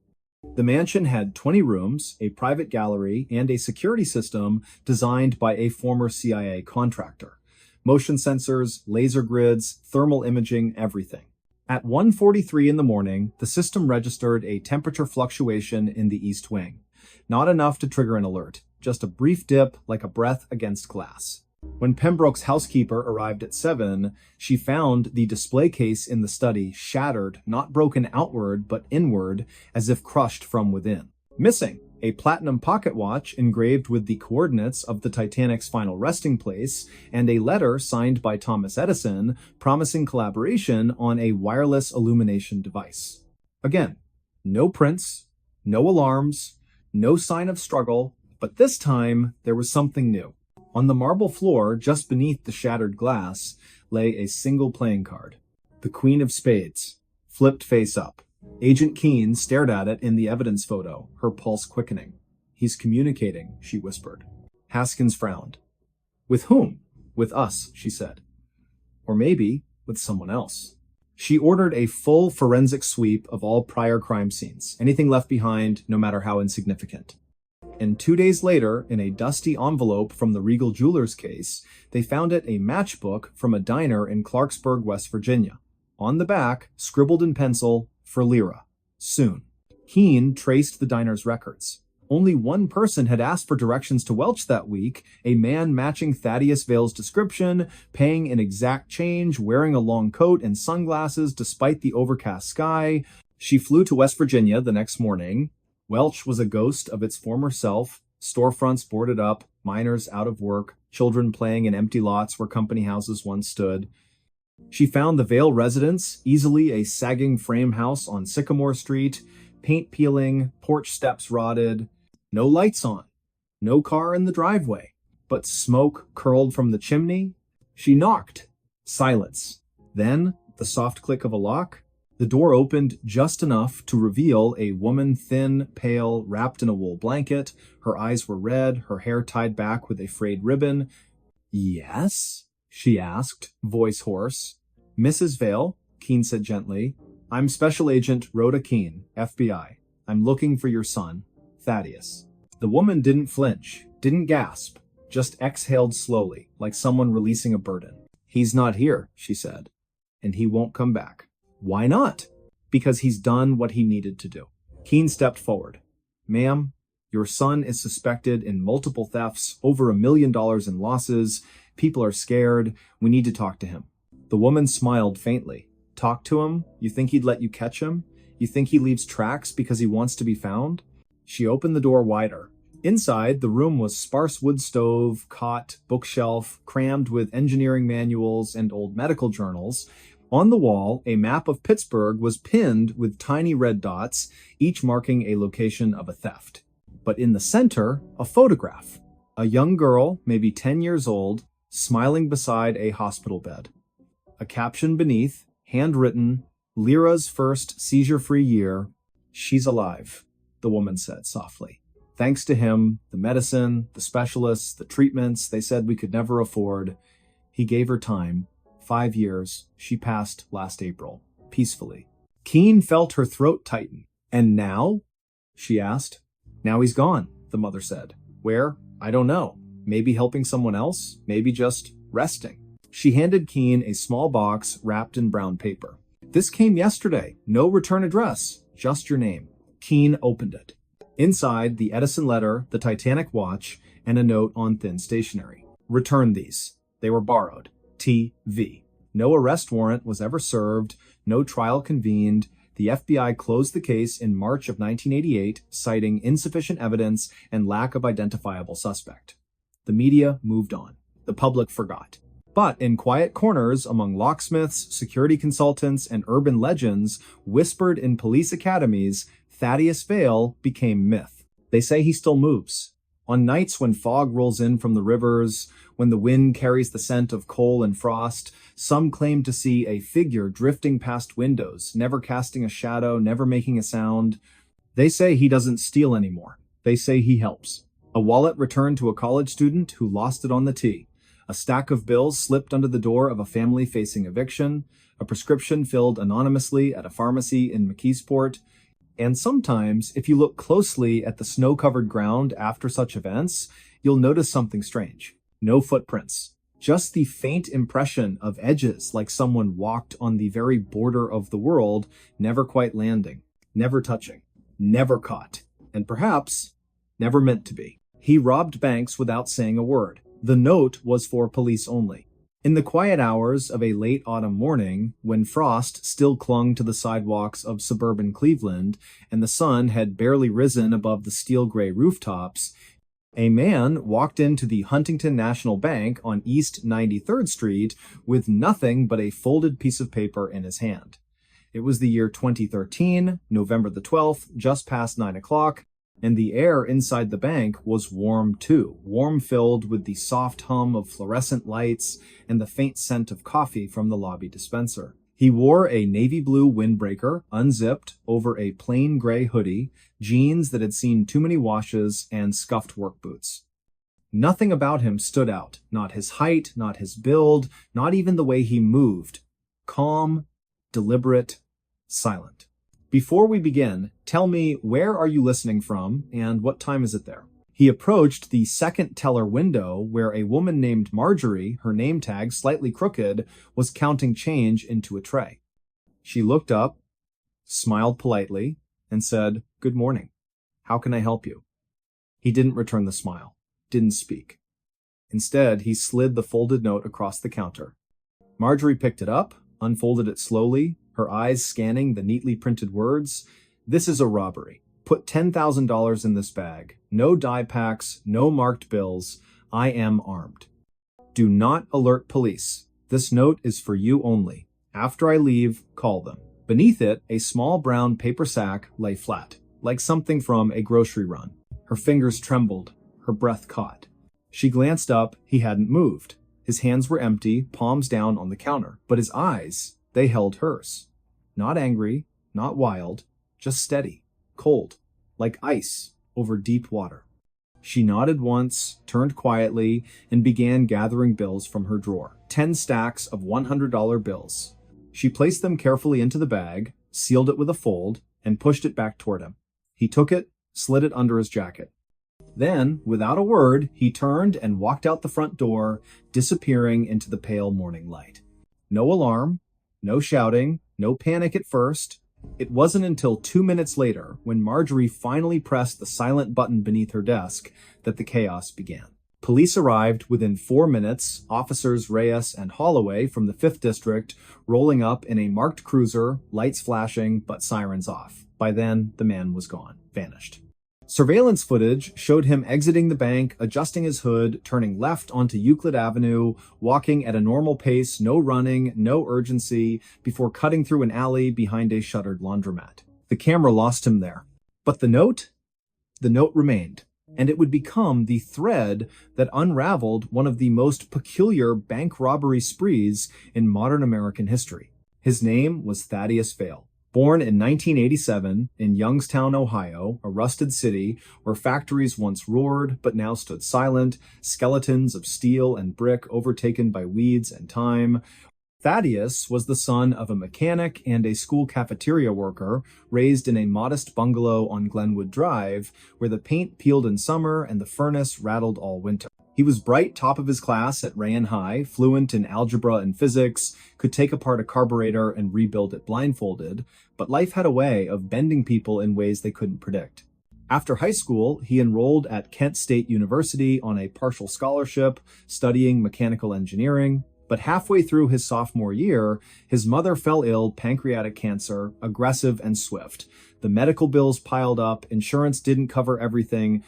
The mansion had 20 rooms, a private gallery, and a security system designed by a former CIA contractor. Motion sensors, laser grids, thermal imaging, everything. At 1:43 in the morning, the system registered a temperature fluctuation in the east wing. Not enough to trigger an alert, just a brief dip like a breath against glass. When Pembroke's housekeeper arrived at 7, she found the display case in the study shattered, not broken outward, but inward, as if crushed from within. Missing, a platinum pocket watch engraved with the coordinates of the Titanic's final resting place, and a letter signed by Thomas Edison promising collaboration on a wireless illumination device. Again, no prints, no alarms, no sign of struggle, but this time there was something new. On the marble floor, just beneath the shattered glass, lay a single playing card. The Queen of Spades, flipped face up. Agent Keene stared at it in the evidence photo, her pulse quickening. "He's communicating," she whispered. Haskins frowned. "With whom?" "With us," she said. "Or maybe with someone else." She ordered a full forensic sweep of all prior crime scenes, anything left behind, no matter how insignificant. And 2 days later, in a dusty envelope from the Regal Jewelers case, they found it a matchbook from a diner in Clarksburg, West Virginia. On the back, scribbled in pencil, "For Lyra. Soon." Keene traced the diner's records. Only one person had asked for directions to Welch that week, a man matching Thaddeus Vale's description, paying an exact change, wearing a long coat and sunglasses despite the overcast sky. She flew to West Virginia the next morning. Welch was a ghost of its former self, storefronts boarded up, miners out of work, children playing in empty lots where company houses once stood. She found the Vale residence, easily a sagging frame house on Sycamore Street, paint peeling, porch steps rotted, no lights on, no car in the driveway, but smoke curled from the chimney. She knocked. Silence. Then, the soft click of a lock. The door opened just enough to reveal a woman, thin, pale, wrapped in a wool blanket. Her eyes were red, her hair tied back with a frayed ribbon. "Yes?" she asked, voice hoarse. "Mrs. Vale," Keene said gently. "I'm Special Agent Rhoda Keene, FBI. I'm looking for your son, Thaddeus." The woman didn't flinch, didn't gasp, just exhaled slowly, like someone releasing a burden. "He's not here," she said, "and he won't come back." "Why not?" "Because he's done what he needed to do." Keene stepped forward. "Ma'am, your son is suspected in multiple thefts, over $1 million in losses. People are scared. We need to talk to him." The woman smiled faintly. "Talk to him? You think he'd let you catch him? You think he leaves tracks because he wants to be found?" She opened the door wider. Inside, the room was sparse wood stove, cot, bookshelf, crammed with engineering manuals and old medical journals. On the wall, a map of Pittsburgh was pinned with tiny red dots, each marking a location of a theft. But in the center, a photograph. A young girl, maybe 10 years old, smiling beside a hospital bed. A caption beneath, handwritten, "Lyra's first seizure-free year. She's alive," the woman said softly. "Thanks to him, the medicine, the specialists, the treatments they said we could never afford. He gave her time. 5 years. She passed last April. Peacefully." Keene felt her throat tighten. "And now?" she asked. "Now he's gone," the mother said. "Where? I don't know. Maybe helping someone else. Maybe just resting." She handed Keene a small box wrapped in brown paper. "This came yesterday. No return address. Just your name." Keene opened it. Inside, the Edison letter, the Titanic watch, and a note on thin stationery. "Return these. They were borrowed. T.V." No arrest warrant was ever served, no trial convened. The FBI closed the case in March of 1988, citing insufficient evidence and lack of identifiable suspect. The media moved on. The public forgot. But in quiet corners among locksmiths, security consultants, and urban legends, whispered in police academies, Thaddeus Vale became myth. They say he still moves. On nights when fog rolls in from the rivers, when the wind carries the scent of coal and frost, some claim to see a figure drifting past windows, never casting a shadow, never making a sound. They say he doesn't steal anymore. They say he helps. A wallet returned to a college student who lost it on the T. A stack of bills slipped under the door of a family facing eviction. A prescription filled anonymously at a pharmacy in McKeesport. And sometimes, if you look closely at the snow-covered ground after such events, you'll notice something strange. No footprints. Just the faint impression of edges like someone walked on the very border of the world, never quite landing, never touching, never caught, and perhaps never meant to be. He robbed banks without saying a word. The note was for police only. In the quiet hours of a late autumn morning, when frost still clung to the sidewalks of suburban Cleveland and the sun had barely risen above the steel-gray rooftops, a man walked into the Huntington National Bank on East 93rd Street with nothing but a folded piece of paper in his hand. It was the year 2013, November the 12th, just past 9 o'clock, and the air inside the bank was warm too, warm-filled with the soft hum of fluorescent lights and the faint scent of coffee from the lobby dispenser. He wore a navy blue windbreaker, unzipped, over a plain gray hoodie, jeans that had seen too many washes, and scuffed work boots. Nothing about him stood out, not his height, not his build, not even the way he moved. Calm, deliberate, silent. Before we begin, tell me, where are you listening from and what time is it there? He approached the second teller window where a woman named Marjorie, her name tag slightly crooked, was counting change into a tray. She looked up, smiled politely, and said, "Good morning. How can I help you?" He didn't return the smile, didn't speak. Instead, he slid the folded note across the counter. Marjorie picked it up, unfolded it slowly, her eyes scanning the neatly printed words. "This is a robbery. Put $10,000 in this bag. No die packs, no marked bills. I am armed. Do not alert police. This note is for you only. After I leave, call them." Beneath it, a small brown paper sack lay flat, like something from a grocery run. Her fingers trembled, her breath caught. She glanced up. He hadn't moved. His hands were empty, palms down on the counter. But his eyes, they held hers. Not angry, not wild, just steady, cold, like ice over deep water. She nodded once, turned quietly, and began gathering bills from her drawer. 10 stacks of $100 bills. She placed them carefully into the bag, sealed it with a fold, and pushed it back toward him. He took it, slid it under his jacket. Then, without a word, he turned and walked out the front door, disappearing into the pale morning light. No alarm, no shouting, no panic at first. It wasn't until 2 minutes later, when Marjorie finally pressed the silent button beneath her desk, that the chaos began. Police arrived within 4 minutes, officers Reyes and Holloway from the 5th District rolling up in a marked cruiser, lights flashing, but sirens off. By then, the man was gone, vanished. Surveillance footage showed him exiting the bank, adjusting his hood, turning left onto Euclid Avenue, walking at a normal pace, no running, no urgency, before cutting through an alley behind a shuttered laundromat. The camera lost him there. But the note? The note remained, and it would become the thread that unraveled one of the most peculiar bank robbery sprees in modern American history. His name was Thaddeus Vale. Born in 1987 in Youngstown, Ohio, a rusted city where factories once roared but now stood silent, skeletons of steel and brick overtaken by weeds and time, Thaddeus was the son of a mechanic and a school cafeteria worker, raised in a modest bungalow on Glenwood Drive, where the paint peeled in summer and the furnace rattled all winter. He was bright, top of his class at Rayen High, fluent in algebra and physics, could take apart a carburetor and rebuild it blindfolded, but life had a way of bending people in ways they couldn't predict. After high school, he enrolled at Kent State University on a partial scholarship, studying mechanical engineering. But halfway through his sophomore year, his mother fell ill, pancreatic cancer, aggressive and swift. The medical bills piled up, insurance didn't cover everything.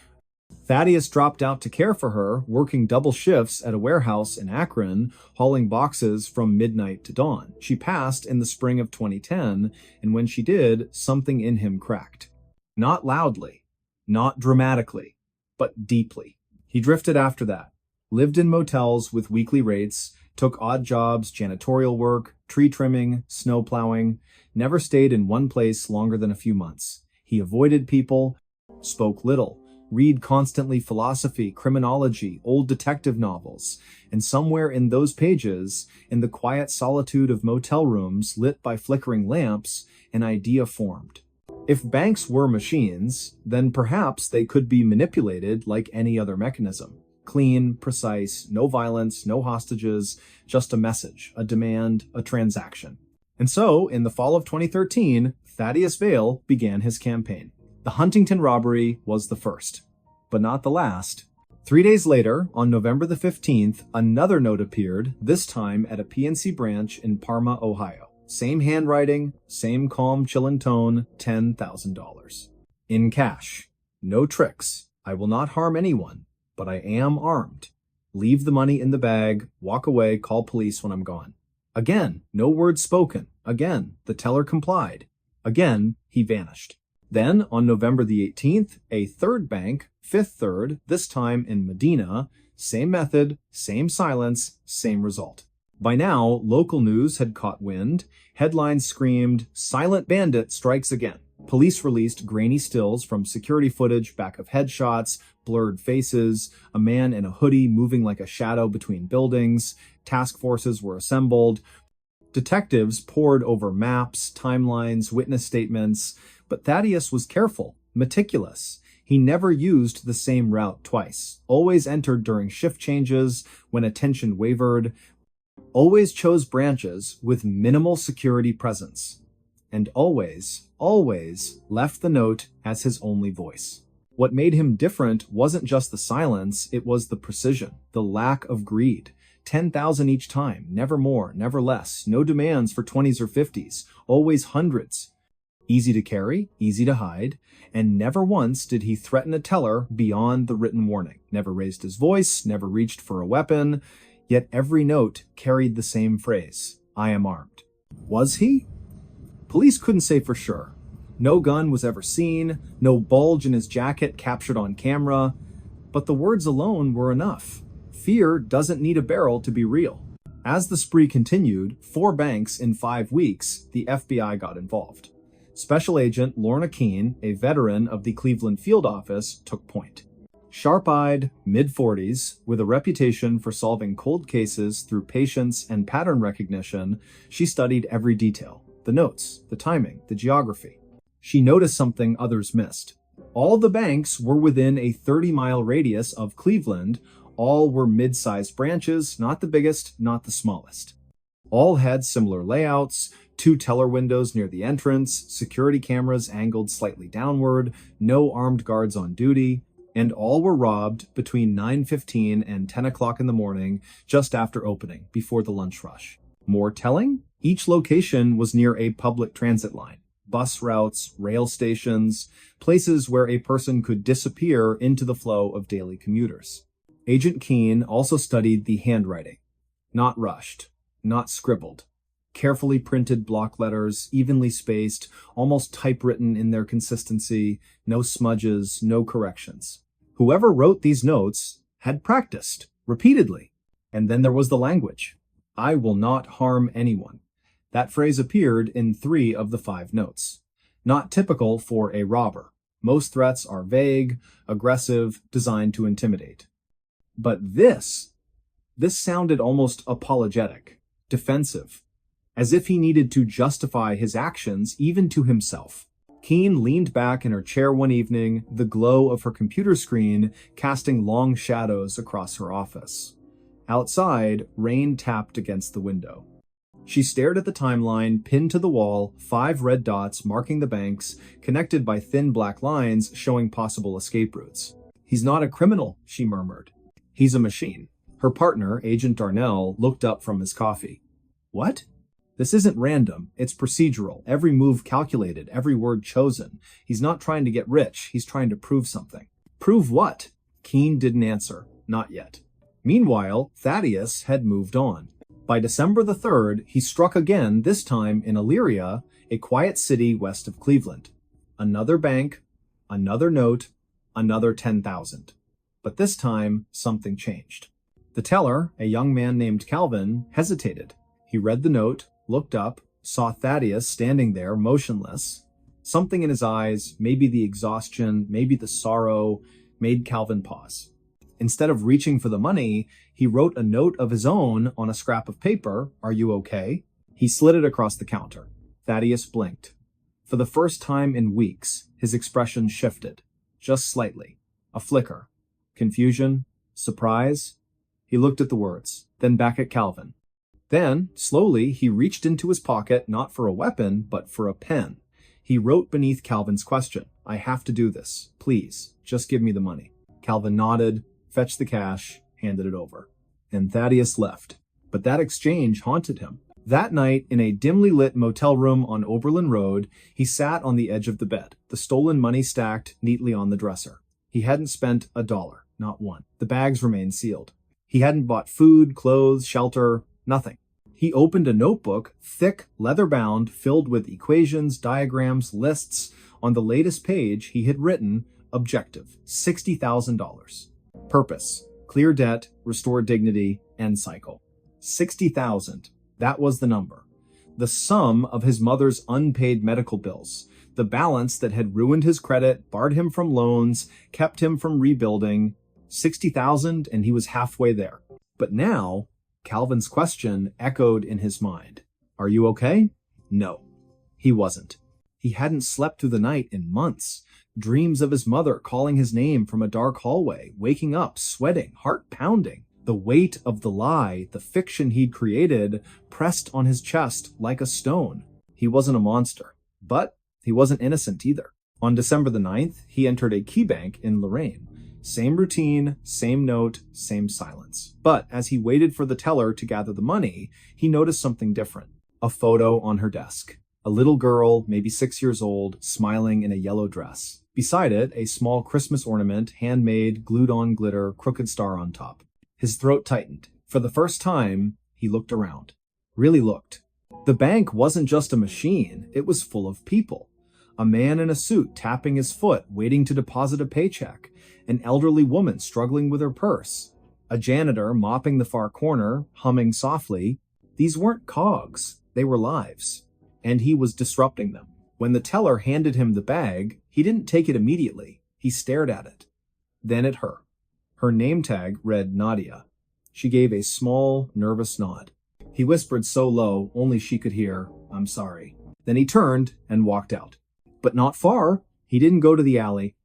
Thaddeus dropped out to care for her, working double shifts at a warehouse in Akron, hauling boxes from midnight to dawn. She passed in the spring of 2010, and when she did, something in him cracked. Not loudly, not dramatically, but deeply. He drifted after that, lived in motels with weekly rates, took odd jobs, janitorial work, tree trimming, snow plowing, never stayed in one place longer than a few months. He avoided people, spoke little, read constantly philosophy, criminology, old detective novels, and somewhere in those pages, in the quiet solitude of motel rooms lit by flickering lamps, an idea formed. If banks were machines, then perhaps they could be manipulated like any other mechanism. Clean, precise, no violence, no hostages, just a message, a demand, a transaction. And so, in the fall of 2013, Thaddeus Vale began his campaign. The Huntington robbery was the first, but not the last. 3 days later, on November the 15th, another note appeared, this time at a PNC branch in Parma, Ohio. Same handwriting, same calm, chillin' tone, $10,000. In cash. No tricks. I will not harm anyone, but I am armed. Leave the money in the bag, walk away, call police when I'm gone. Again, no words spoken. Again, the teller complied. Again, he vanished. Then, on November the 18th, a third bank, Fifth Third, this time in Medina, same method, same silence, same result. By now, local news had caught wind. Headlines screamed, "Silent Bandit strikes again." Police released grainy stills from security footage back of headshots, blurred faces, a man in a hoodie moving like a shadow between buildings. Task forces were assembled. Detectives pored over maps, timelines, witness statements, but Thaddeus was careful, meticulous. He never used the same route twice, always entered during shift changes, when attention wavered, always chose branches with minimal security presence, and always left the note as his only voice. What made him different wasn't just the silence, it was the precision, the lack of greed. 10,000 each time, never more, never less, no demands for 20s or 50s, always hundreds. Easy to carry, easy to hide, and never once did he threaten a teller beyond the written warning. Never raised his voice, never reached for a weapon, yet every note carried the same phrase, "I am armed." Was he? Police couldn't say for sure. No gun was ever seen, no bulge in his jacket captured on camera, but the words alone were enough. Fear doesn't need a barrel to be real. As the spree continued, 4 banks in 5 weeks, the FBI got involved. Special Agent Lorna Keene, a veteran of the Cleveland field office, took point. Sharp-eyed, mid-40s, with a reputation for solving cold cases through patience and pattern recognition, she studied every detail. The notes, the timing, the geography. She noticed something others missed. All the banks were within a 30-mile radius of Cleveland. All were mid-sized branches, not the biggest, not the smallest. All had similar layouts, 2 teller windows near the entrance, security cameras angled slightly downward, no armed guards on duty, and all were robbed between 9:15 and 10 o'clock in the morning, just after opening, before the lunch rush. More telling? Each location was near a public transit line, bus routes, rail stations, places where a person could disappear into the flow of daily commuters. Agent Keene also studied the handwriting. Not rushed, not scribbled. Carefully printed block letters, evenly spaced, almost typewritten in their consistency, no smudges, no corrections. Whoever wrote these notes had practiced, repeatedly. And then there was the language. "I will not harm anyone." That phrase appeared in 3 of the 5 notes. Not typical for a robber. Most threats are vague, aggressive, designed to intimidate. But this sounded almost apologetic, defensive, as if he needed to justify his actions even to himself. Keene leaned back in her chair one evening, the glow of her computer screen casting long shadows across her office. Outside, rain tapped against the window. She stared at the timeline, pinned to the wall, 5 red dots marking the banks, connected by thin black lines showing possible escape routes. "He's not a criminal," she murmured. "He's a machine." Her partner, Agent Darnell, looked up from his coffee. "What?" "This isn't random. It's procedural. Every move calculated, every word chosen. He's not trying to get rich. He's trying to prove something." "Prove what?" Keene didn't answer. Not yet. Meanwhile, Thaddeus had moved on. By December the 3rd, he struck again, this time in Elyria, a quiet city west of Cleveland. Another bank, another note, another 10,000. But this time, something changed. The teller, a young man named Calvin, hesitated. He read the note, looked up, saw Thaddeus standing there, motionless. Something in his eyes, maybe the exhaustion, maybe the sorrow, made Calvin pause. Instead of reaching for the money, he wrote a note of his own on a scrap of paper. "Are you okay?" He slid it across the counter. Thaddeus blinked. For the first time in weeks, his expression shifted. Just slightly. A flicker. Confusion. Surprise. He looked at the words, then back at Calvin. Then, slowly, he reached into his pocket, not for a weapon, but for a pen. He wrote beneath Calvin's question, "I have to do this. Please, just give me the money." Calvin nodded, fetched the cash, handed it over. And Thaddeus left. But that exchange haunted him. That night, in a dimly lit motel room on Oberlin Road, he sat on the edge of the bed, the stolen money stacked neatly on the dresser. He hadn't spent $1, not one. The bags remained sealed. He hadn't bought food, clothes, shelter, nothing. He opened a notebook, thick, leather-bound, filled with equations, diagrams, lists. On the latest page, he had written, "Objective, $60,000. Purpose, clear debt, restore dignity, end cycle." 60,000. That was the number. The sum of his mother's unpaid medical bills. The balance that had ruined his credit, barred him from loans, kept him from rebuilding. 60,000, and he was halfway there. But now, Calvin's question echoed in his mind. "Are you okay?" No, he wasn't. He hadn't slept through the night in months. Dreams of his mother calling his name from a dark hallway, waking up, sweating, heart pounding. The weight of the lie, the fiction he'd created, pressed on his chest like a stone. He wasn't a monster, but he wasn't innocent either. On December the 9th, he entered a key bank in Lorraine. Same routine, same note, same silence. But as he waited for the teller to gather the money, he noticed something different. A photo on her desk. A little girl, maybe 6 years old, smiling in a yellow dress. Beside it, a small Christmas ornament, handmade, glued-on glitter, crooked star on top. His throat tightened. For the first time, he looked around. Really looked. The bank wasn't just a machine, it was full of people. A man in a suit tapping his foot, waiting to deposit a paycheck. An elderly woman struggling with her purse. A janitor mopping the far corner, humming softly. These weren't cogs, they were lives. And he was disrupting them. When the teller handed him the bag, he didn't take it immediately. He stared at it. Then at her. Her name tag read Nadia. She gave a small, nervous nod. He whispered so low, only she could hear, "I'm sorry." Then he turned and walked out. But not far. He didn't go to the alley.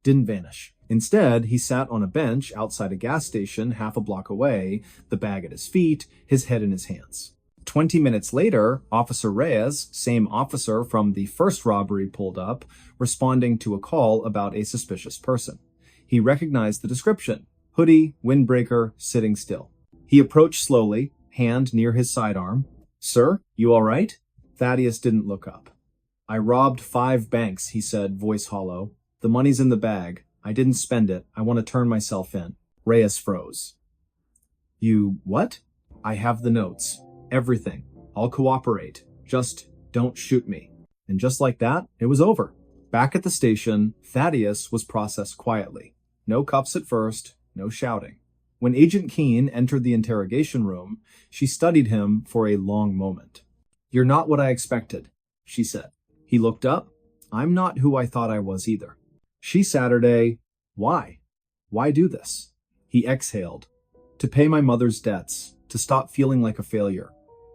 Didn't vanish. Instead, he sat on a bench outside a gas station half a block away, the bag at his feet, his head in his hands. 20 minutes later, Officer Reyes, same officer from the first robbery, pulled up, responding to a call about a suspicious person. He recognized the description. Hoodie, windbreaker, sitting still. He approached slowly, hand near his sidearm. "Sir, you all right?" Thaddeus didn't look up. "I robbed 5 banks," he said, voice hollow. "The money's in the bag. I didn't spend it. I want to turn myself in." Reyes froze. "You what?" "I have the notes. Everything. I'll cooperate. Just don't shoot me." And just like that, it was over. Back at the station, Thaddeus was processed quietly. No cuffs at first, no shouting. When Agent Keene entered the interrogation room, she studied him for a long moment. "You're not what I expected," she said. He looked up. "I'm not who I thought I was either." She Saturday, "Why? Why do this?" He exhaled. "To pay my mother's debts, to stop feeling like a failure.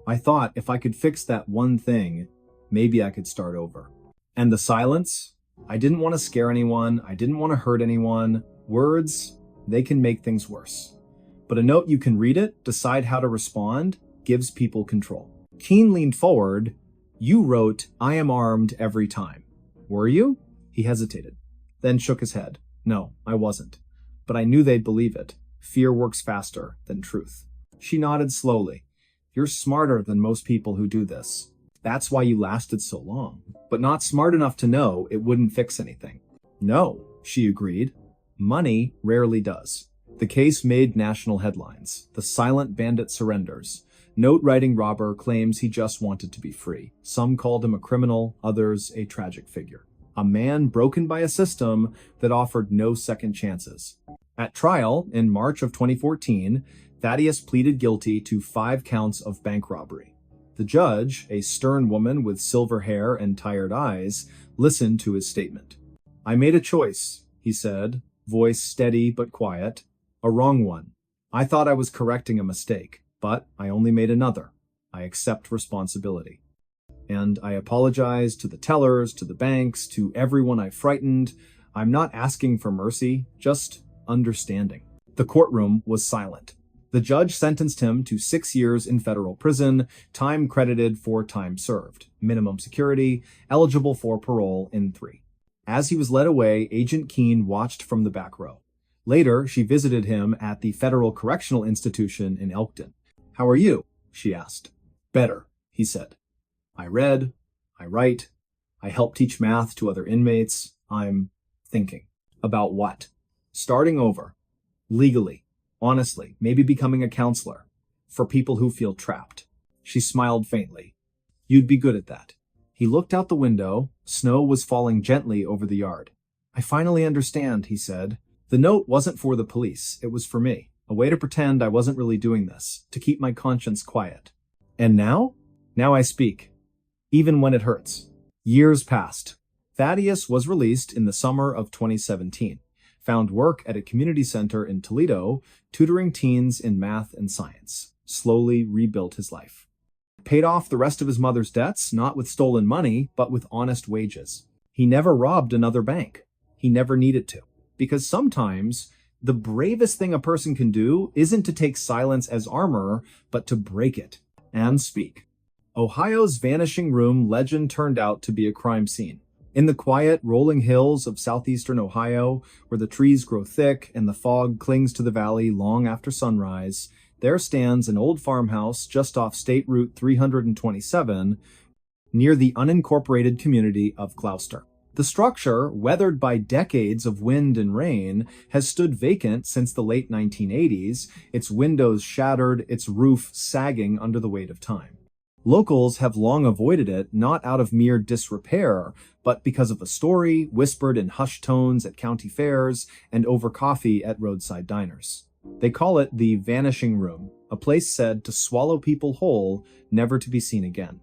I thought if I could fix that one thing, maybe I could start over." And the silence? I didn't want to scare anyone. I didn't want to hurt anyone. Words, they can make things worse. But a note, you can read it, decide how to respond, gives people control. Keene leaned forward. "You wrote, 'I am armed every time.' Were you?" He hesitated, then shook his head. "No, I wasn't. But I knew they'd believe it. Fear works faster than truth." She nodded slowly. "You're smarter than most people who do this. That's why you lasted so long. But not smart enough to know it wouldn't fix anything." "No," she agreed. "Money rarely does." The case made national headlines. The silent bandit surrenders. Note-writing robber claims he just wanted to be free. Some called him a criminal, others a tragic figure. A man broken by a system that offered no second chances. At trial, in March of 2014, Thaddeus pleaded guilty to 5 counts of bank robbery. The judge, a stern woman with silver hair and tired eyes, listened to his statement. "I made a choice," he said, voice steady but quiet. "A wrong one. I thought I was correcting a mistake, but I only made another. I accept responsibility. And I apologize to the tellers, to the banks, to everyone I frightened. I'm not asking for mercy, just understanding." The courtroom was silent. The judge sentenced him to 6 years in federal prison, time credited for time served, minimum security, eligible for parole in 3. As he was led away, Agent Keene watched from the back row. Later, she visited him at the Federal Correctional Institution in Elkton. "How are you?" she asked. "Better," he said. "I read, I write, I help teach math to other inmates. I'm thinking." "About what?" "Starting over. Legally. Honestly. Maybe becoming a counselor. For people who feel trapped." She smiled faintly. "You'd be good at that." He looked out the window. Snow was falling gently over the yard. "I finally understand," he said. "The note wasn't for the police. It was for me. A way to pretend I wasn't really doing this. To keep my conscience quiet. And now? Now I speak. Even when it hurts." Years passed. Thaddeus was released in the summer of 2017. Found work at a community center in Toledo, tutoring teens in math and science. Slowly rebuilt his life. Paid off the rest of his mother's debts, not with stolen money, but with honest wages. He never robbed another bank. He never needed to. Because sometimes, the bravest thing a person can do isn't to take silence as armor, but to break it and speak. Ohio's Vanishing Room legend turned out to be a crime scene. In the quiet, rolling hills of southeastern Ohio, where the trees grow thick and the fog clings to the valley long after sunrise, there stands an old farmhouse just off State Route 327, near the unincorporated community of Gloucester. The structure, weathered by decades of wind and rain, has stood vacant since the late 1980s, its windows shattered, its roof sagging under the weight of time. Locals have long avoided it, not out of mere disrepair, but because of a story whispered in hushed tones at county fairs and over coffee at roadside diners. They call it the Vanishing Room, a place said to swallow people whole, never to be seen again.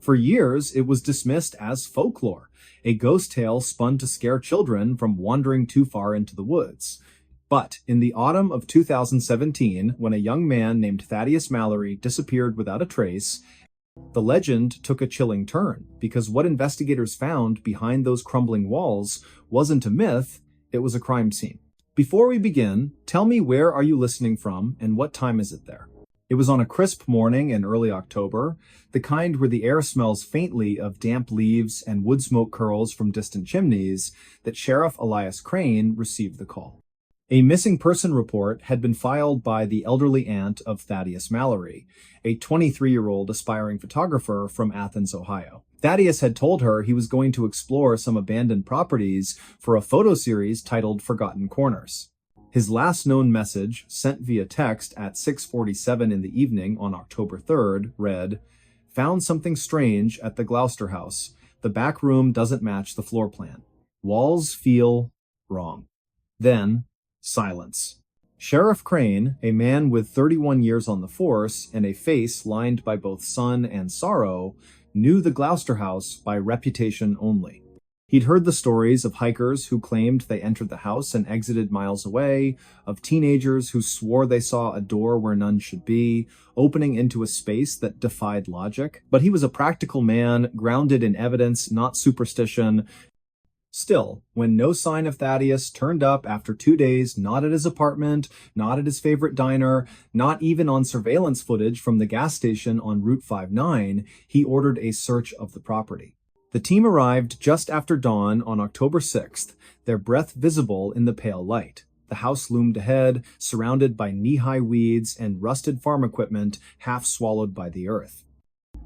For years, it was dismissed as folklore, a ghost tale spun to scare children from wandering too far into the woods. But in the autumn of 2017, when a young man named Thaddeus Mallory disappeared without a trace, the legend took a chilling turn, because what investigators found behind those crumbling walls wasn't a myth, it was a crime scene. Before we begin, tell me, where are you listening from and what time is it there? It was on a crisp morning in early October, the kind where the air smells faintly of damp leaves and wood smoke curls from distant chimneys, that Sheriff Elias Crane received the call. A missing person report had been filed by the elderly aunt of Thaddeus Mallory, a 23-year-old aspiring photographer from Athens, Ohio. Thaddeus had told her he was going to explore some abandoned properties for a photo series titled Forgotten Corners. His last known message, sent via text at 6:47 in the evening on October 3rd, read, "Found something strange at the Gloucester house. The back room doesn't match the floor plan. Walls feel wrong." Then, silence. Sheriff Crane, a man with 31 years on the force and a face lined by both sun and sorrow, knew the Gloucester house by reputation only. He'd heard the stories of hikers who claimed they entered the house and exited miles away, of teenagers who swore they saw a door where none should be, opening into a space that defied logic. But he was a practical man, grounded in evidence, not superstition. Still, when no sign of Thaddeus turned up after 2 days, not at his apartment, not at his favorite diner, not even on surveillance footage from the gas station on Route 59, he ordered a search of the property. The team arrived just after dawn on October 6th, their breath visible in the pale light. The house loomed ahead, surrounded by knee-high weeds and rusted farm equipment half swallowed by the earth.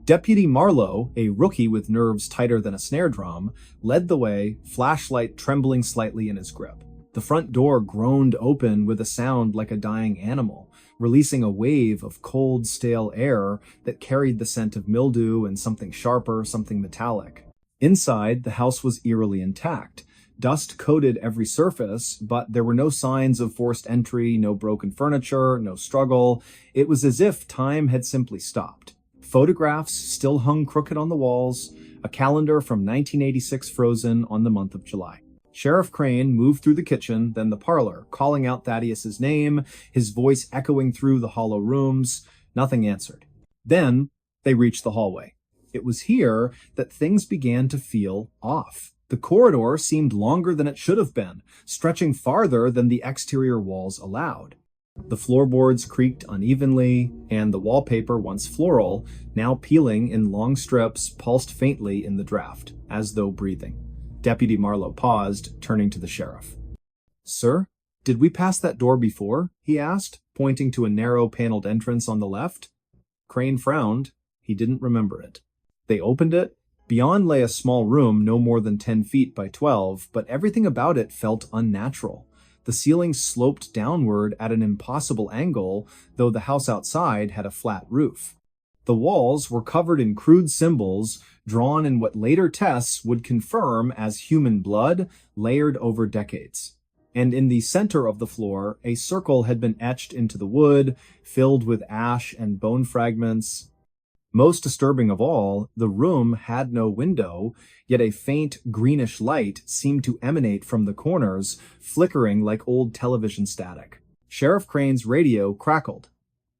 Deputy Marlowe, a rookie with nerves tighter than a snare drum, led the way, flashlight trembling slightly in his grip. The front door groaned open with a sound like a dying animal, releasing a wave of cold, stale air that carried the scent of mildew and something sharper, something metallic. Inside, the house was eerily intact. Dust coated every surface, but there were no signs of forced entry, no broken furniture, no struggle. It was as if time had simply stopped. Photographs still hung crooked on the walls, a calendar from 1986 frozen on the month of July. Sheriff Crane moved through the kitchen, then the parlor, calling out Thaddeus's name, his voice echoing through the hollow rooms. Nothing answered. Then they reached the hallway. It was here that things began to feel off. The corridor seemed longer than it should have been, stretching farther than the exterior walls allowed. The floorboards creaked unevenly, and the wallpaper, once floral, now peeling in long strips, pulsed faintly in the draft, as though breathing. Deputy Marlowe paused, turning to the sheriff. "Sir, did we pass that door before?" he asked, pointing to a narrow paneled entrance on the left. Crane frowned. He didn't remember it. They opened it. Beyond lay a small room no more than 10 feet by 12, but everything about it felt unnatural. The ceiling sloped downward at an impossible angle, though the house outside had a flat roof. The walls were covered in crude symbols, drawn in what later tests would confirm as human blood, layered over decades. And in the center of the floor, a circle had been etched into the wood, filled with ash and bone fragments. Most disturbing of all, the room had no window, yet a faint greenish light seemed to emanate from the corners, flickering like old television static. Sheriff Crane's radio crackled.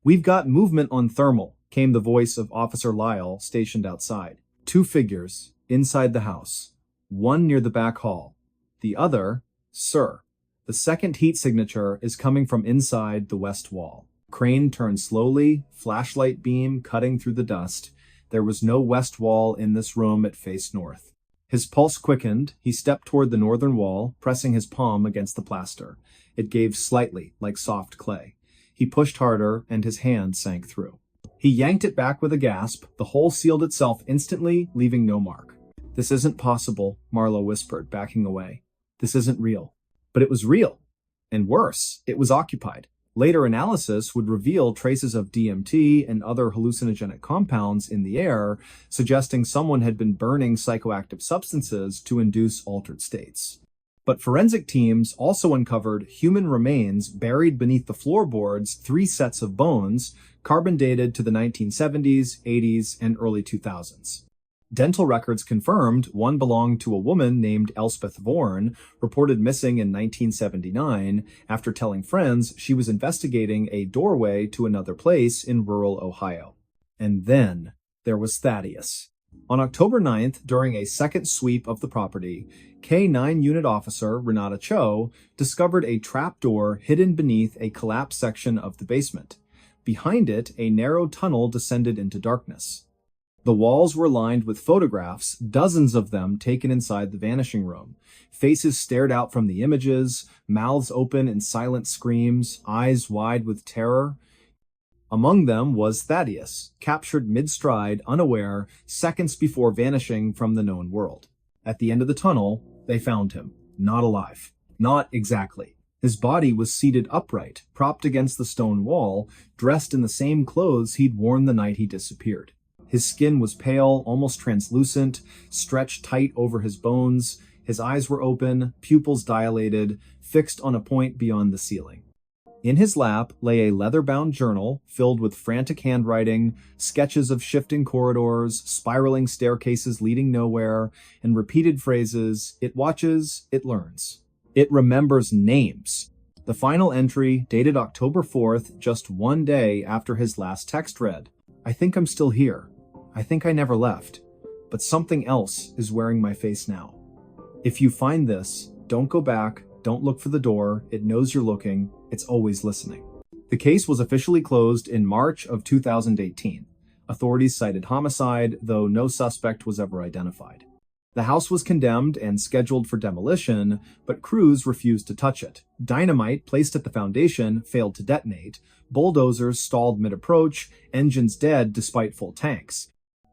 "We've got movement on thermal," came the voice of Officer Lyle, stationed outside. "Two figures, inside the house. One near the back hall. The other, sir. The second heat signature is coming from inside the west wall." Crane turned slowly, flashlight beam cutting through the dust. There was no west wall in this room, it faced north. His pulse quickened. He stepped toward the northern wall, pressing his palm against the plaster. It gave slightly, like soft clay. He pushed harder, and his hand sank through. He yanked it back with a gasp. The hole sealed itself instantly, leaving no mark. "This isn't possible," Marlowe whispered, backing away. "This isn't real." But it was real. And worse, it was occupied. Later analysis would reveal traces of DMT and other hallucinogenic compounds in the air, suggesting someone had been burning psychoactive substances to induce altered states. But forensic teams also uncovered human remains buried beneath the floorboards, 3 sets of bones, carbon dated to the 1970s, 80s, and early 2000s. Dental records confirmed one belonged to a woman named Elspeth Vorn, reported missing in 1979 after telling friends she was investigating a doorway to another place in rural Ohio. And then there was Thaddeus. On October 9th, during a second sweep of the property, K-9 Unit Officer Renata Cho discovered a trapdoor hidden beneath a collapsed section of the basement. Behind it, a narrow tunnel descended into darkness. The walls were lined with photographs, dozens of them taken inside the vanishing room. Faces stared out from the images, mouths open in silent screams, eyes wide with terror. Among them was Thaddeus, captured mid-stride, unaware, seconds before vanishing from the known world. At the end of the tunnel, they found him. Not alive. Not exactly. His body was seated upright, propped against the stone wall, dressed in the same clothes he'd worn the night he disappeared. His skin was pale, almost translucent, stretched tight over his bones. His eyes were open, pupils dilated, fixed on a point beyond the ceiling. In his lap lay a leather-bound journal filled with frantic handwriting, sketches of shifting corridors, spiraling staircases leading nowhere, and repeated phrases, "It watches, it learns. It remembers names." The final entry, dated October 4th, just 1 day after his last text read, "I think I'm still here. I think I never left, but something else is wearing my face now. If you find this, don't go back, don't look for the door, it knows you're looking, it's always listening." The case was officially closed in March of 2018. Authorities cited homicide, though no suspect was ever identified. The house was condemned and scheduled for demolition, but crews refused to touch it. Dynamite placed at the foundation failed to detonate. Bulldozers stalled mid-approach, engines dead despite full tanks.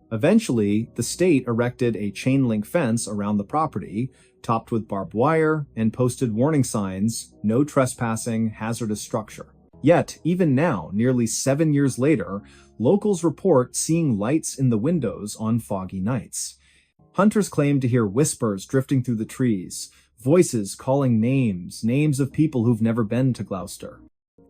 Eventually, the state erected a chain-link fence around the property, topped with barbed wire, and posted warning signs, "No trespassing, hazardous structure." Yet, even now, nearly 7 years later, locals report seeing lights in the windows on foggy nights. Hunters claim to hear whispers drifting through the trees, voices calling names of people who've never been to Gloucester.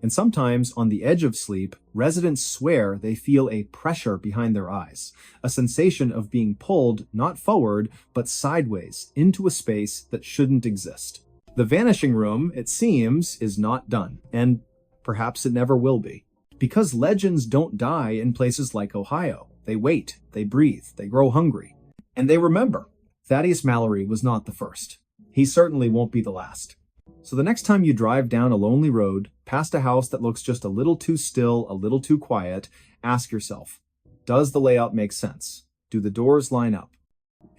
And sometimes, on the edge of sleep, residents swear they feel a pressure behind their eyes, a sensation of being pulled not forward, but sideways into a space that shouldn't exist. The vanishing room, it seems, is not done, and perhaps it never will be. Because legends don't die in places like Ohio. They wait, they breathe, they grow hungry. And they remember. Thaddeus Mallory was not the first. He certainly won't be the last. So the next time you drive down a lonely road, past a house that looks just a little too still, a little too quiet, ask yourself, does the layout make sense? Do the doors line up?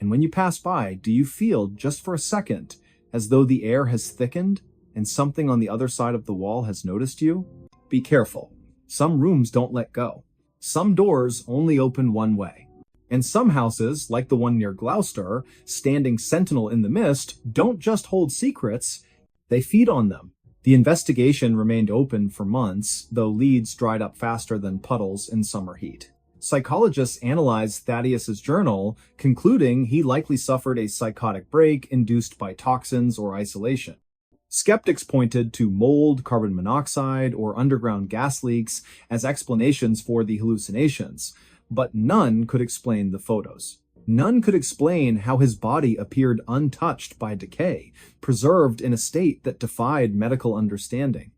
And when you pass by, do you feel, just for a second, as though the air has thickened and something on the other side of the wall has noticed you? Be careful. Some rooms don't let go. Some doors only open one way. And some houses, like the one near Gloucester, standing sentinel in the mist, don't just hold secrets, they feed on them. The investigation remained open for months, though leads dried up faster than puddles in summer heat. Psychologists analyzed Thaddeus's journal, concluding he likely suffered a psychotic break induced by toxins or isolation. Skeptics pointed to mold, carbon monoxide, or underground gas leaks as explanations for the hallucinations, but none could explain the photos. None could explain how his body appeared untouched by decay, preserved in a state that defied medical understanding.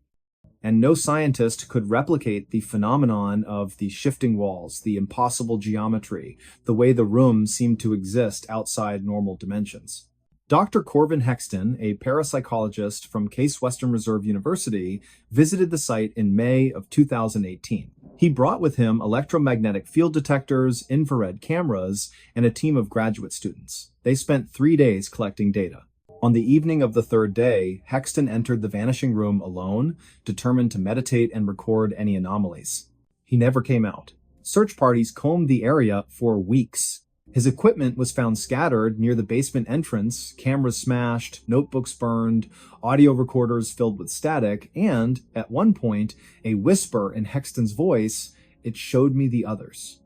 And no scientist could replicate the phenomenon of the shifting walls, the impossible geometry, the way the room seemed to exist outside normal dimensions. Dr. Corvin Hexton, a parapsychologist from Case Western Reserve University, visited the site in May of 2018. He brought with him electromagnetic field detectors, infrared cameras, and a team of graduate students. They spent 3 days collecting data. On the evening of the third day, Hexton entered the vanishing room alone, determined to meditate and record any anomalies. He never came out. Search parties combed the area for weeks. His equipment was found scattered near the basement entrance, cameras smashed, notebooks burned, audio recorders filled with static, and, at one point, a whisper in Hexton's voice, "It showed me the others."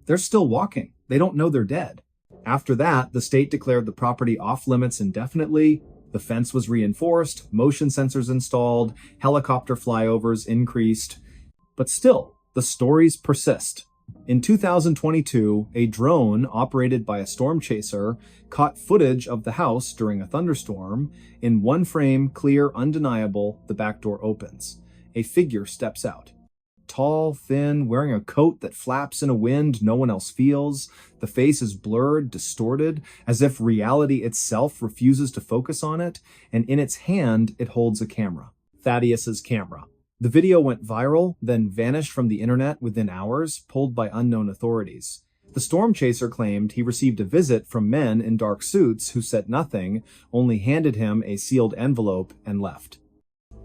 They're still walking. They don't know they're dead. After that, the state declared the property off limits indefinitely. The fence was reinforced, motion sensors installed, helicopter flyovers increased. But still, the stories persist. In 2022, a drone operated by a storm chaser caught footage of the house during a thunderstorm. In one frame, clear, undeniable, the back door opens. A figure steps out. Tall, thin, wearing a coat that flaps in a wind no one else feels. The face is blurred, distorted, as if reality itself refuses to focus on it, and in its hand, it holds a camera. Thaddeus's camera. The video went viral, then vanished from the internet within hours, pulled by unknown authorities. The storm chaser claimed he received a visit from men in dark suits who said nothing, only handed him a sealed envelope and left.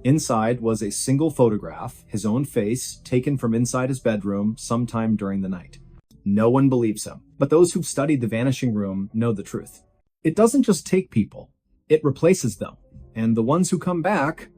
Inside was a single photograph, his own face, taken from inside his bedroom sometime during the night. No one believes him, but those who've studied the vanishing room know the truth. It doesn't just take people, it replaces them, and the ones who come back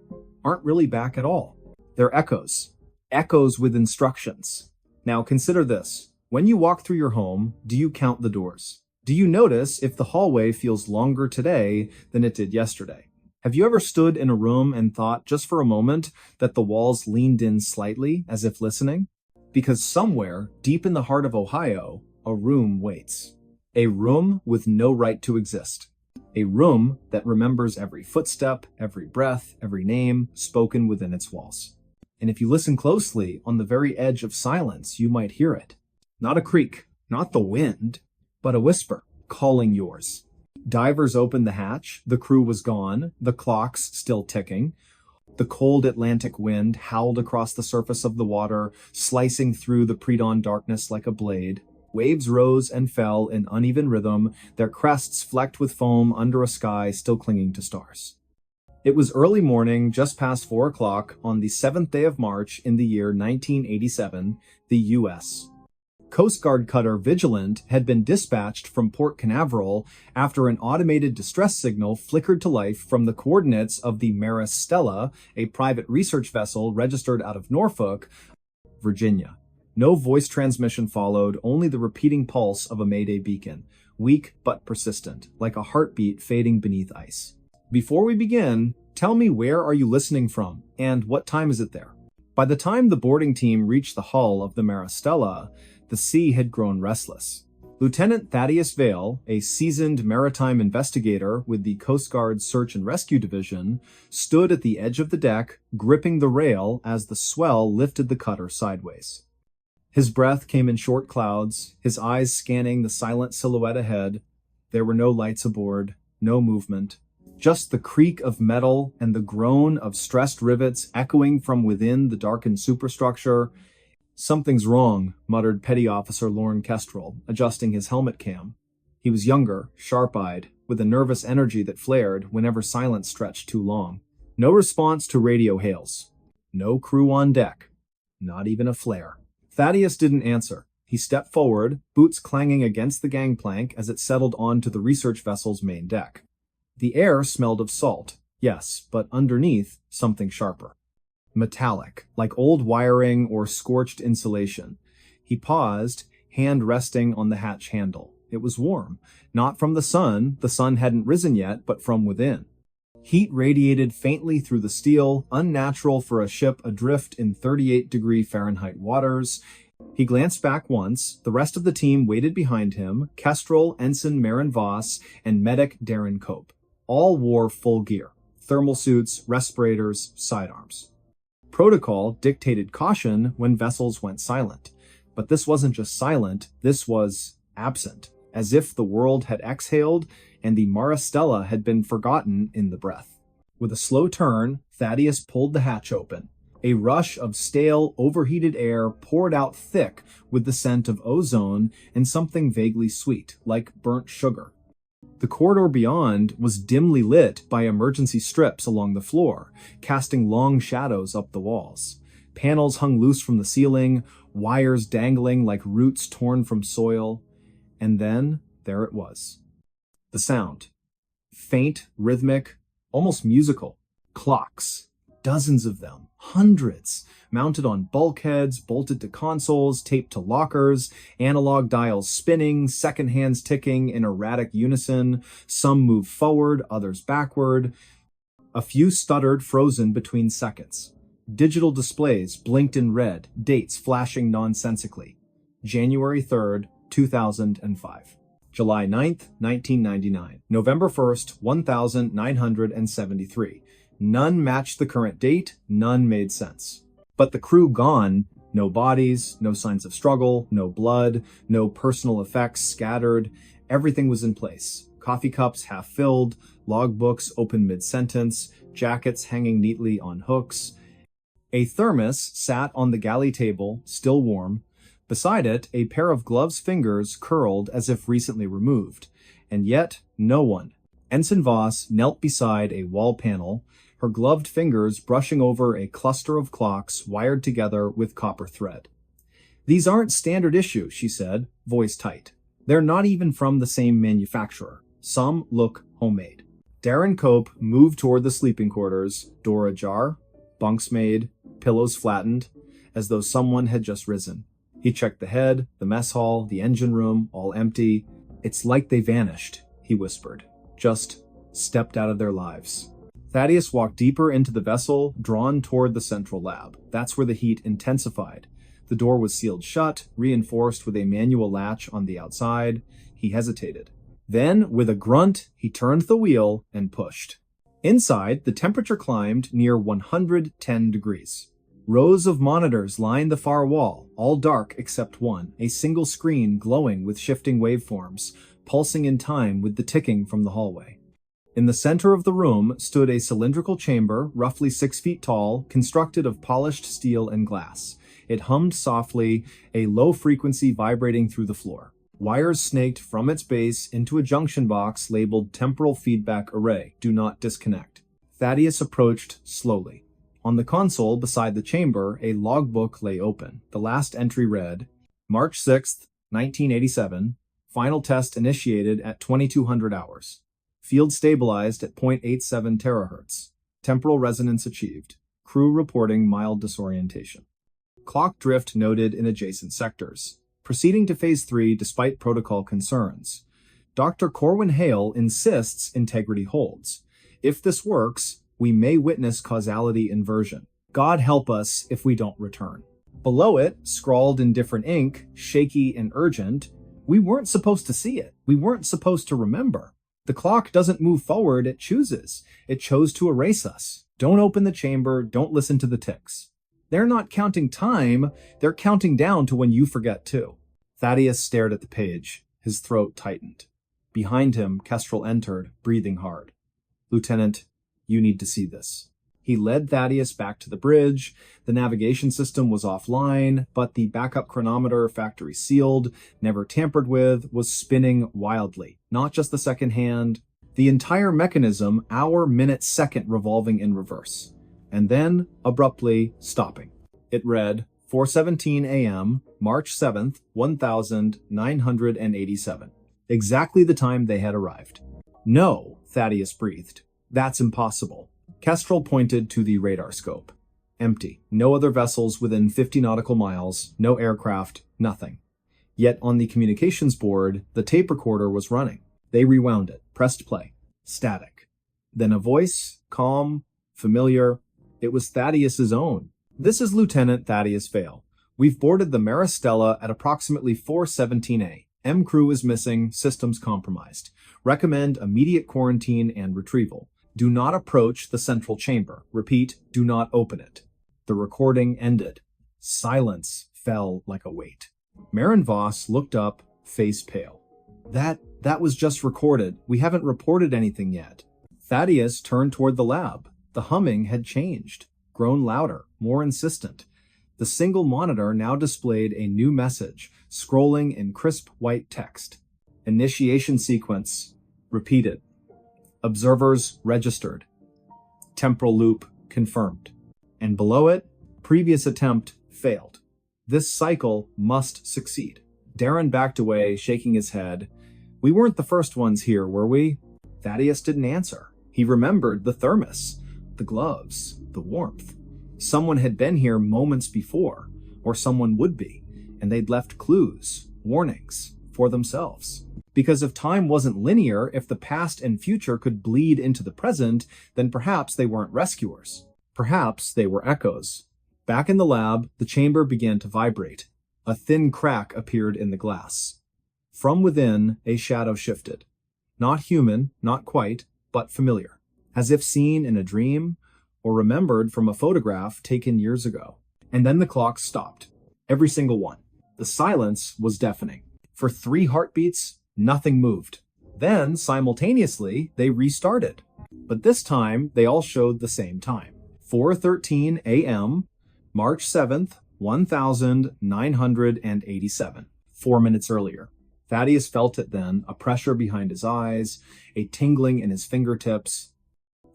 aren't really back at all. They're echoes. Echoes with instructions. Now consider this. When you walk through your home, do you count the doors? Do you notice if the hallway feels longer today than it did yesterday? Have you ever stood in a room and thought, just for a moment, that the walls leaned in slightly, as if listening? Because somewhere, deep in the heart of Ohio, a room waits. A room with no right to exist. A room that remembers every footstep, every breath, every name spoken within its walls. And if you listen closely, on the very edge of silence, you might hear it. Not a creak, not the wind, but a whisper, calling yours. Divers opened the hatch, the crew was gone, the clocks still ticking. The cold Atlantic wind howled across the surface of the water, slicing through the pre-dawn darkness like a blade. Waves rose and fell in uneven rhythm, their crests flecked with foam under a sky still clinging to stars. It was early morning, just past 4 o'clock, on the 7th day of March in the year 1987, the U.S. Coast Guard cutter Vigilant had been dispatched from Port Canaveral after an automated distress signal flickered to life from the coordinates of the Maris Stella, a private research vessel registered out of Norfolk, Virginia. No voice transmission followed, only the repeating pulse of a Mayday beacon, weak but persistent, like a heartbeat fading beneath ice. Before we begin, tell me, where are you listening from, and what time is it there? By the time the boarding team reached the hull of the Maristella, the sea had grown restless. Lieutenant Thaddeus Vale, a seasoned maritime investigator with the Coast Guard's Search and Rescue Division, stood at the edge of the deck, gripping the rail as the swell lifted the cutter sideways. His breath came in short clouds, his eyes scanning the silent silhouette ahead. There were no lights aboard, no movement, just the creak of metal and the groan of stressed rivets echoing from within the darkened superstructure. "Something's wrong," muttered Petty Officer Lorne Kestrel, adjusting his helmet cam. He was younger, sharp-eyed, with a nervous energy that flared whenever silence stretched too long. No response to radio hails. No crew on deck. Not even a flare. Thaddeus didn't answer. He stepped forward, boots clanging against the gangplank as it settled onto the research vessel's main deck. The air smelled of salt, yes, but underneath, something sharper. Metallic, like old wiring or scorched insulation. He paused, hand resting on the hatch handle. It was warm, not from the sun hadn't risen yet, but from within. Heat radiated faintly through the steel, unnatural for a ship adrift in 38-degree Fahrenheit waters. He glanced back once. The rest of the team waited behind him, Kestrel, Ensign Marin Voss, and Medic Darren Cope. All wore full gear, thermal suits, respirators, sidearms. Protocol dictated caution when vessels went silent. But this wasn't just silent, this was absent, as if the world had exhaled and the Maristella had been forgotten in the breath. With a slow turn, Thaddeus pulled the hatch open. A rush of stale, overheated air poured out thick with the scent of ozone and something vaguely sweet, like burnt sugar. The corridor beyond was dimly lit by emergency strips along the floor, casting long shadows up the walls. Panels hung loose from the ceiling, wires dangling like roots torn from soil. And then, there it was. The sound. Faint, rhythmic, almost musical. Clocks. Dozens of them. Hundreds. Mounted on bulkheads, bolted to consoles, taped to lockers, analog dials spinning, second hands ticking in erratic unison. Some moved forward, others backward. A few stuttered, frozen between seconds. Digital displays blinked in red, dates flashing nonsensically. January 3rd, 2005. July 9th, 1999. November 1st, 1973. None matched the current date, none made sense. But the crew gone, no bodies, no signs of struggle, no blood, no personal effects scattered. Everything was in place. Coffee cups half filled, logbooks open mid-sentence, jackets hanging neatly on hooks. A thermos sat on the galley table, still warm. Beside it, a pair of gloves' fingers curled as if recently removed. And yet, no one. Ensign Voss knelt beside a wall panel, her gloved fingers brushing over a cluster of clocks wired together with copper thread. "These aren't standard issue," she said, voice tight. "They're not even from the same manufacturer. Some look homemade." Darren Cope moved toward the sleeping quarters, door ajar, bunks made, pillows flattened, as though someone had just risen. He checked the head, the mess hall, the engine room, all empty. "It's like they vanished," he whispered. "Just stepped out of their lives." Thaddeus walked deeper into the vessel, drawn toward the central lab. That's where the heat intensified. The door was sealed shut, reinforced with a manual latch on the outside. He hesitated. Then, with a grunt, he turned the wheel and pushed. Inside, the temperature climbed near 110 degrees. Rows of monitors lined the far wall, all dark except one, a single screen glowing with shifting waveforms, pulsing in time with the ticking from the hallway. In the center of the room stood a cylindrical chamber, roughly 6 feet tall, constructed of polished steel and glass. It hummed softly, a low frequency vibrating through the floor. Wires snaked from its base into a junction box labeled Temporal Feedback Array. Do not disconnect. Thaddeus approached slowly. On the console beside the chamber, a logbook lay open. The last entry read, March 6th, 1987, final test initiated at 2200 hours. Field stabilized at 0.87 terahertz. Temporal resonance achieved. Crew reporting mild disorientation. Clock drift noted in adjacent sectors. Proceeding to Phase 3 despite protocol concerns. Dr. Corwin Hale insists integrity holds. If this works, we may witness causality inversion. God help us if we don't return. Below it, scrawled in different ink, shaky and urgent, we weren't supposed to see it. We weren't supposed to remember. The clock doesn't move forward, it chooses. It chose to erase us. Don't open the chamber, don't listen to the ticks. They're not counting time, they're counting down to when you forget too. Thaddeus stared at the page. His throat tightened. Behind him, Kestrel entered, breathing hard. Lieutenant, you need to see this. He led Thaddeus back to the bridge. The navigation system was offline, but the backup chronometer, factory sealed, never tampered with, was spinning wildly. Not just the second hand, the entire mechanism, hour, minute, second revolving in reverse. And then, abruptly, stopping. It read, 4:17 a.m., March 7th, 1987. Exactly the time they had arrived. No, Thaddeus breathed. That's impossible. Kestrel pointed to the radar scope. Empty. No other vessels within 50 nautical miles, no aircraft, nothing. Yet on the communications board, the tape recorder was running. They rewound it, pressed play. Static. Then a voice, calm, familiar. It was Thaddeus's own. This is Lieutenant Thaddeus Vale. We've boarded the Maristella at approximately 4:17 M crew is missing, systems compromised. Recommend immediate quarantine and retrieval. Do not approach the central chamber. Repeat, do not open it. The recording ended. Silence fell like a weight. Marin Voss looked up, face pale. That was just recorded. We haven't reported anything yet. Thaddeus turned toward the lab. The humming had changed, grown louder, more insistent. The single monitor now displayed a new message, scrolling in crisp white text. Initiation sequence repeated. Observers registered. Temporal loop confirmed. And below it, previous attempt failed. This cycle must succeed. Darren backed away, shaking his head. We weren't the first ones here, were we? Thaddeus didn't answer. He remembered the thermos, the gloves, the warmth. Someone had been here moments before, or someone would be, and they'd left clues, warnings, for themselves. Because if time wasn't linear, if the past and future could bleed into the present, then perhaps they weren't rescuers. Perhaps they were echoes. Back in the lab, the chamber began to vibrate. A thin crack appeared in the glass. From within, a shadow shifted. Not human, not quite, but familiar. As if seen in a dream, or remembered from a photograph taken years ago. And then the clock stopped. Every single one. The silence was deafening. For 3 heartbeats, nothing moved. Then, simultaneously, they restarted. But this time, they all showed the same time. 4:13 a.m., March 7th, 1987. 4 minutes earlier. Thaddeus felt it then, a pressure behind his eyes, a tingling in his fingertips.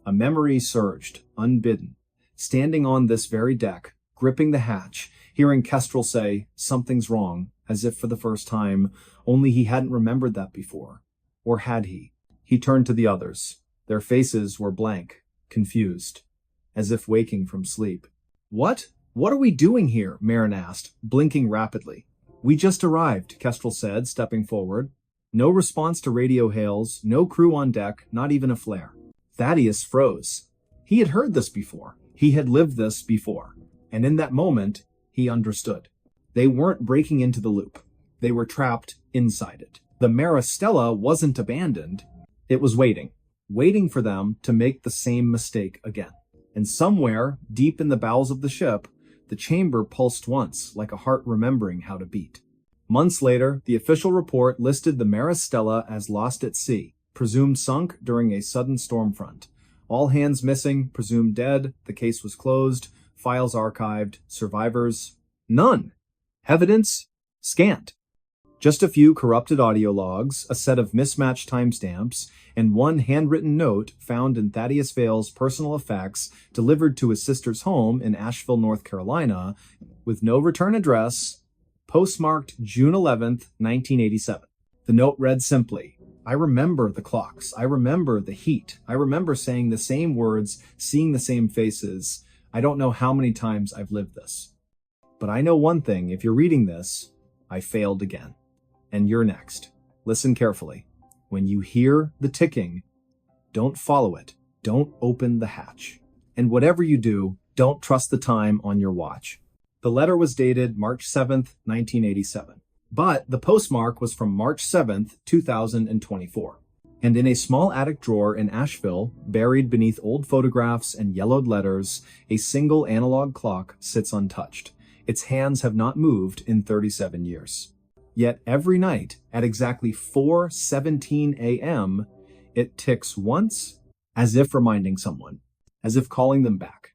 A memory surged, unbidden. Standing on this very deck, gripping the hatch, hearing Kestrel say, something's wrong, as if for the first time, only he hadn't remembered that before. Or had he? He turned to the others. Their faces were blank, confused, as if waking from sleep. What? What are we doing here? Marin asked, blinking rapidly. We just arrived, Kestrel said, stepping forward. No response to radio hails, no crew on deck, not even a flare. Thaddeus froze. He had heard this before. He had lived this before. And in that moment, he understood. They weren't breaking into the loop. They were trapped inside it. The Maristella wasn't abandoned. It was waiting for them to make the same mistake again. And somewhere, deep in the bowels of the ship, the chamber pulsed once, like a heart remembering how to beat. Months later, the official report listed the Maristella as lost at sea, presumed sunk during a sudden storm front. All hands missing, presumed dead, the case was closed, files archived, survivors, none. Evidence, scant. Just a few corrupted audio logs, a set of mismatched timestamps, and one handwritten note found in Thaddeus Vale's personal effects delivered to his sister's home in Asheville, North Carolina, with no return address, postmarked June 11th, 1987. The note read simply, I remember the clocks. I remember the heat. I remember saying the same words, seeing the same faces. I don't know how many times I've lived this. But I know one thing, if you're reading this, I failed again. And you're next. Listen carefully. When you hear the ticking, don't follow it. Don't open the hatch. And whatever you do, Don't trust the time on your watch. The letter was dated March 7th, 1987, but the postmark was from March 7th, 2024. And in a small attic drawer in Asheville, buried beneath old photographs and yellowed letters, a single analog clock sits untouched. Its hands have not moved in 37 years. Yet every night, at exactly 4:17 a.m., it ticks once, as if reminding someone, as if calling them back.